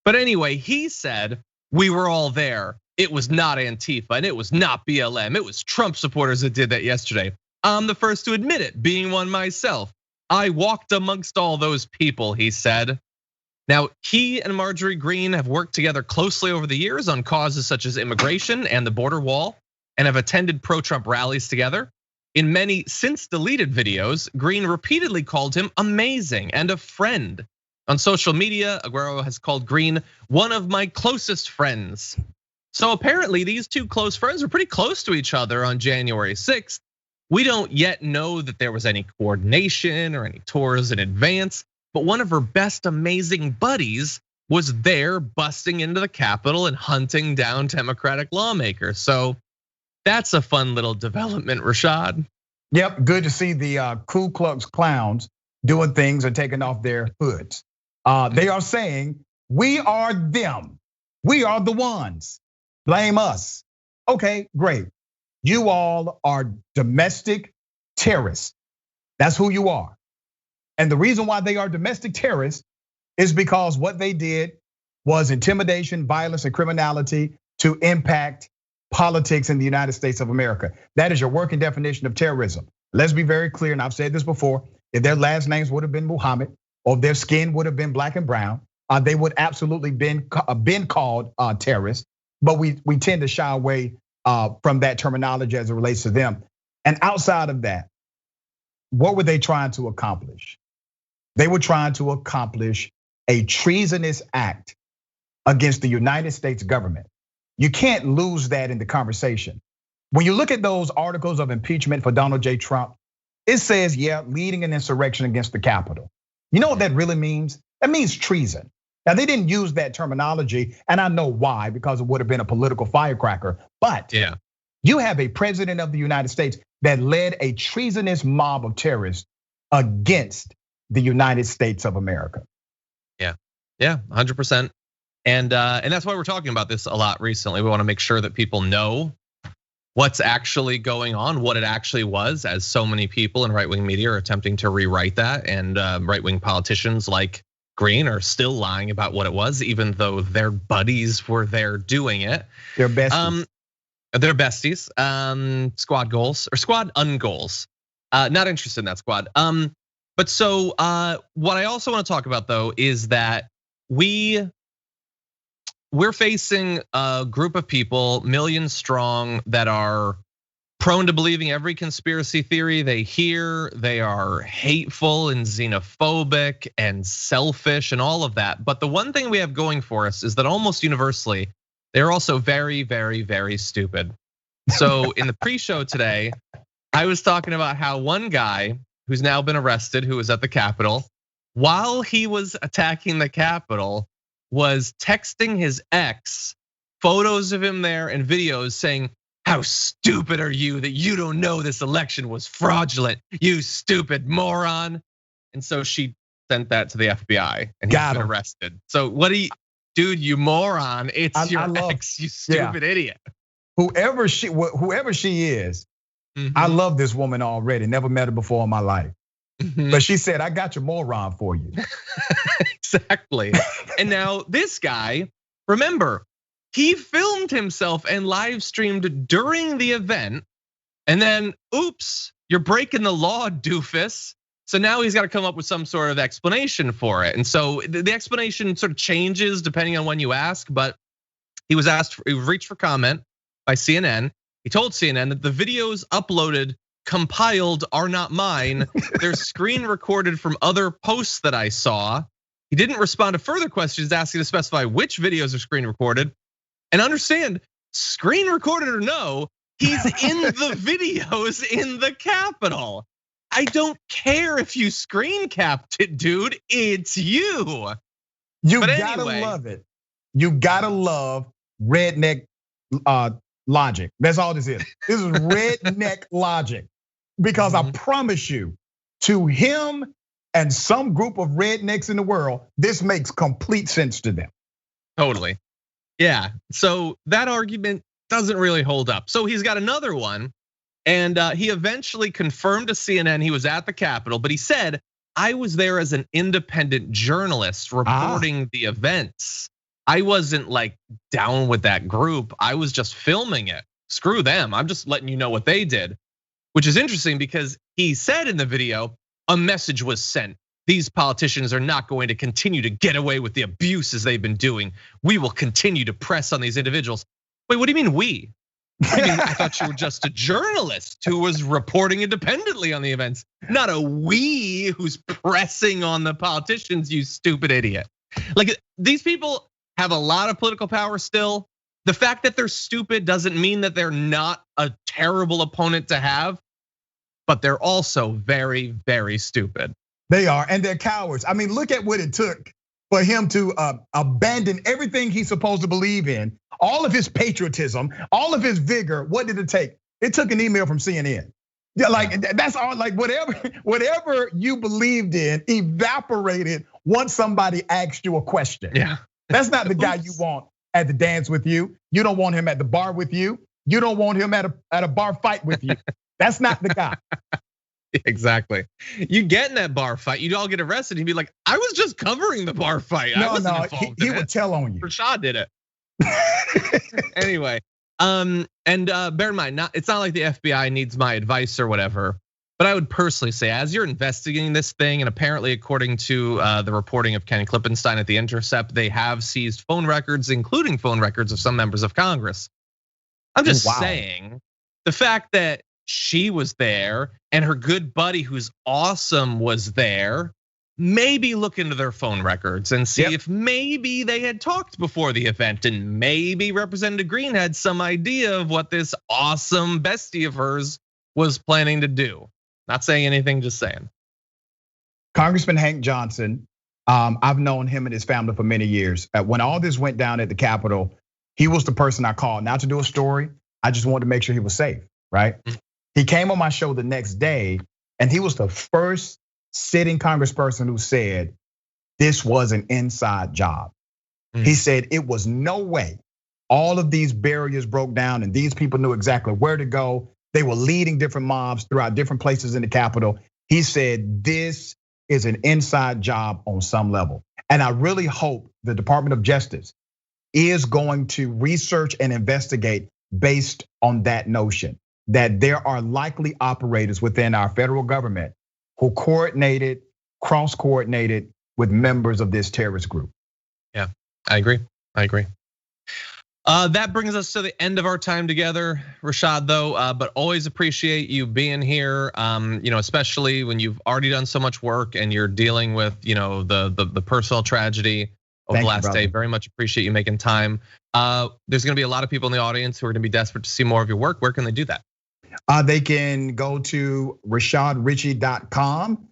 But anyway, he said, we were all there. It was not Antifa and it was not BLM. It was Trump supporters that did that yesterday. I'm the first to admit it, being one myself. I walked amongst all those people, he said. Now, he and Marjorie Greene have worked together closely over the years on causes such as immigration and the border wall, and have attended pro-Trump rallies together. In many since deleted videos, Greene repeatedly called him amazing and a friend. On social media, Aguero has called Greene one of my closest friends. So apparently these two close friends were pretty close to each other on January 6th. We don't yet know that there was any coordination or any tours in advance, but one of her best amazing buddies was there busting into the Capitol and hunting down Democratic lawmakers. So that's a fun little development, Rashad. Yep, good to see the Ku Klux clowns doing things and taking off their hoods. They are saying, we are them. We are the ones. Blame us. Okay, great. You all are domestic terrorists. That's who you are. And the reason why they are domestic terrorists is because what they did was intimidation, violence, and criminality to impact politics in the United States of America. That is your working definition of terrorism. Let's be very clear, and I've said this before, if their last names would have been Muhammad, or if their skin would have been black and brown, they would absolutely been called terrorists. But we tend to shy away from that terminology as it relates to them. And outside of that, what were they trying to accomplish? They were trying to accomplish a treasonous act against the United States government. You can't lose that in the conversation. When you look at those articles of impeachment for Donald J. Trump, it says, yeah, leading an insurrection against the Capitol. You know what that really means? That means treason. Now, they didn't use that terminology, and I know why, because it would have been a political firecracker. But you have a president of the United States that led a treasonous mob of terrorists against the United States of America. Yeah, 100%. And that's why we're talking about this a lot recently. We want to make sure that people know what's actually going on, what it actually was, as so many people in right-wing media are attempting to rewrite that, and right-wing politicians like Greene are still lying about what it was, even though their buddies were there doing it. They're besties. They're besties. Squad goals or squad ungoals. Not interested in that squad. But so what I also want to talk about though is that we're facing a group of people, millions strong, that are prone to believing every conspiracy theory they hear. They are hateful and xenophobic and selfish and all of that. But the one thing we have going for us is that almost universally, they're also very, very, very stupid. So in the pre-show today, I was talking about how one guy who's now been arrested, who was at the Capitol, while he was attacking the Capitol, was texting his ex photos of him there and videos saying, how stupid are you that you don't know this election was fraudulent, you stupid moron. And so she sent that to the FBI and he's been arrested. So what do you, dude, you moron. It's your love, ex, you stupid idiot. Whoever she is, I love this woman already. Never met her before in my life. But she said, I got your moron for you. Exactly. And now this guy, remember, he filmed himself and live streamed during the event. And then, oops, you're breaking the law, doofus. So now he's got to come up with some sort of explanation for it. And so the explanation sort of changes depending on when you ask, but he was reached for comment by CNN. He told CNN that the videos uploaded, compiled are not mine. They're screen recorded from other posts that I saw. He didn't respond to further questions asking to specify which videos are screen recorded. And understand, screen recorded or no, he's in the videos in the Capitol. I don't care if you screen capped it, dude. It's you. You gotta love it. You gotta love redneck logic. That's all this is. This is redneck logic. Because I promise you, to him and some group of rednecks in the world, this makes complete sense to them. Totally. Yeah. So that argument doesn't really hold up. So he's got another one. And he eventually confirmed to CNN he was at the Capitol, but he said, I was there as an independent journalist reporting the events. I wasn't like down with that group. I was just filming it. Screw them. I'm just letting you know what they did, which is interesting because he said in the video, a message was sent. These politicians are not going to continue to get away with the abuses they've been doing. We will continue to press on these individuals. Wait, what do you mean we? I thought you were just a journalist who was reporting independently on the events, not a we who's pressing on the politicians, you stupid idiot. Like these people have a lot of political power still. The fact that they're stupid doesn't mean that they're not a terrible opponent to have, but they're also very, very stupid. They are, and they're cowards. I mean, look at what it took for him to abandon everything he's supposed to believe in, all of his patriotism, all of his vigor. What did it take? It took an email from CNN. Yeah, like that's all. Like whatever you believed in evaporated once somebody asked you a question. Yeah, that's not the guy you want at the dance with you. You don't want him at the bar with you. You don't want him at a bar fight with you. That's not the guy. Exactly. You get in that bar fight, you'd all get arrested. He'd be like, I was just covering the bar fight. No, he would tell on you. Rashad did it. Anyway, and bear in mind, it's not like the FBI needs my advice or whatever, but I would personally say, as you're investigating this thing, and apparently according to the reporting of Ken Klippenstein at The Intercept, they have seized phone records, including phone records of some members of Congress. I'm just saying, the fact that she was there and her good buddy who's awesome was there, maybe look into their phone records and see if maybe they had talked before the event, and maybe Representative Greene had some idea of what this awesome bestie of hers was planning to do. Not saying anything, just saying. Congressman Hank Johnson, I've known him and his family for many years. When all this went down at the Capitol, he was the person I called not to do a story. I just wanted to make sure he was safe, right? He came on my show the next day, and he was the first sitting congressperson who said this was an inside job. He said it was no way all of these barriers broke down and these people knew exactly where to go. They were leading different mobs throughout different places in the Capitol. He said this is an inside job on some level. And I really hope the Department of Justice is going to research and investigate based on that notion, that there are likely operators within our federal government who coordinated, cross-coordinated with members of this terrorist group. Yeah, I agree. That brings us to the end of our time together, Rashad, though. But always appreciate you being here. Especially when you've already done so much work and you're dealing with, the personal tragedy of the last day. Very much appreciate you making time. There's going to be a lot of people in the audience who are going to be desperate to see more of your work. Where can they do that? They can go to RashadRichey.com,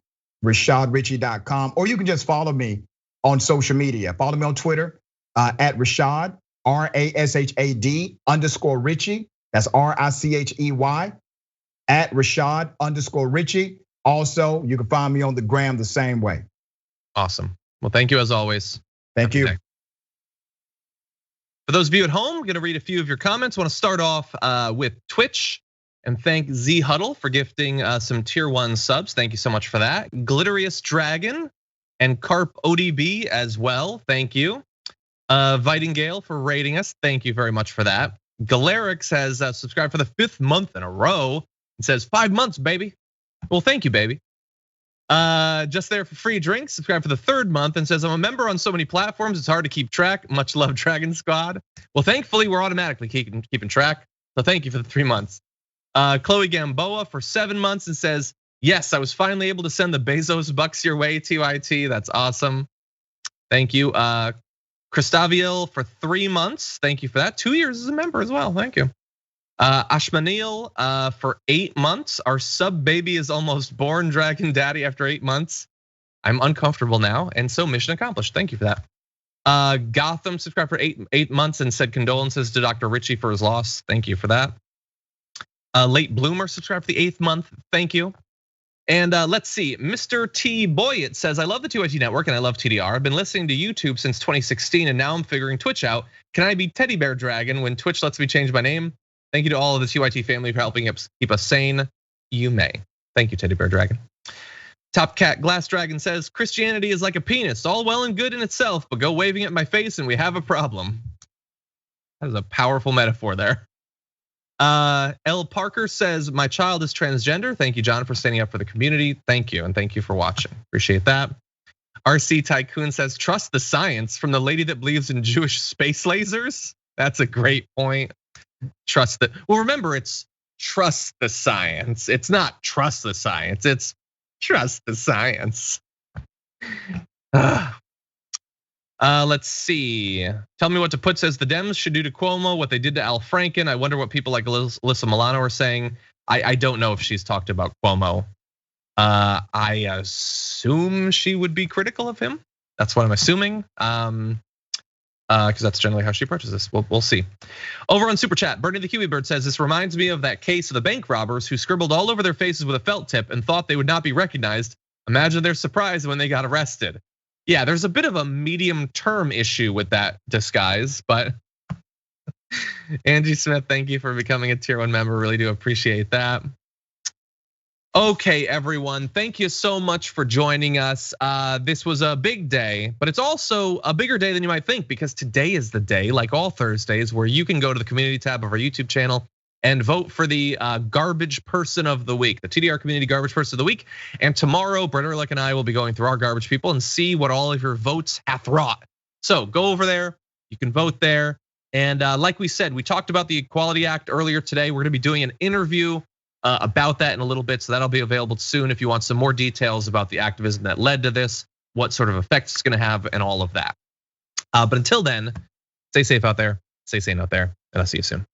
RashadRichey.com, or you can just follow me on social media. Follow me on Twitter at Rashad, RASHAD_Richey. That's RICHEY at Rashad_Richey. Also, you can find me on the gram the same way. Awesome. Well, thank you as always. Thank you. For those of you at home, I'm gonna read a few of your comments. I wanna start off with Twitch and thank Z Huddle for gifting some tier 1 subs. Thank you so much for that. Glitterious Dragon and Carp ODB as well, thank you. Vitingale for rating us, thank you very much for that. Galerix has subscribed for the 5th month in a row. It says 5 months, baby. Well, thank you, baby. Just there for free drinks, subscribe for the 3rd month and says, I'm a member on so many platforms, it's hard to keep track. Much love, Dragon Squad. Well, thankfully, we're automatically keeping track. So thank you for the 3 months. Chloe Gamboa for 7 months and says, yes, I was finally able to send the Bezos bucks your way, TYT. That's awesome. Thank you. Christaviel for 3 months. Thank you for that. 2 years as a member as well. Thank you. Ashmanil for 8 months. Our sub baby is almost born, Dragon Daddy, after 8 months. I'm uncomfortable now, and so mission accomplished. Thank you for that. Gotham subscribed for 8 months and said condolences to Dr. Richey for his loss. Thank you for that. Late Bloomer subscribed for the 8th month. Thank you. And let's see, Mr. T Boyett says, I love the 2IT network and I love TDR. I've been listening to YouTube since 2016 and now I'm figuring Twitch out. Can I be Teddy Bear Dragon when Twitch lets me change my name? Thank you to all of the 2IT family for helping us keep us sane. You may. Thank you, Teddy Bear Dragon. Top Cat Glass Dragon says, Christianity is like a penis, all well and good in itself, but go waving at my face and we have a problem. That is a powerful metaphor there. L Parker says, my child is transgender. Thank you, John, for standing up for the community. Thank you, and thank you for watching. Appreciate that. RC Tycoon says, trust the science from the lady that believes in Jewish space lasers. That's a great point. Trust the, well, remember, it's trust the science. It's not trust the science, it's trust the science. Let's see. Tell me what to put says the Dems should do to Cuomo what they did to Al Franken. I wonder what people like Alyssa Milano are saying. I don't know if she's talked about Cuomo. I assume she would be critical of him. That's what I'm assuming. Because that's generally how she approaches this. We'll see. Over on Super Chat, Bernie the Kiwi Bird says, this reminds me of that case of the bank robbers who scribbled all over their faces with a felt tip and thought they would not be recognized. Imagine their surprise when they got arrested. Yeah, there's a bit of a medium term issue with that disguise, but Angie Smith, thank you for becoming a tier 1 member. Really do appreciate that. Okay, everyone, thank you so much for joining us. This was a big day, but it's also a bigger day than you might think because today is the day, like all Thursdays, where you can go to the community tab of our YouTube channel and vote for the garbage person of the week, the TDR community garbage person of the week. And tomorrow, Brett Ehrlich and I will be going through our garbage people and see what all of your votes hath wrought. So go over there, you can vote there. And like we said, we talked about the Equality Act earlier today. We're gonna be doing an interview about that in a little bit. So that'll be available soon if you want some more details about the activism that led to this, what sort of effects it's gonna have and all of that. But until then, stay safe out there, stay sane out there, and I'll see you soon.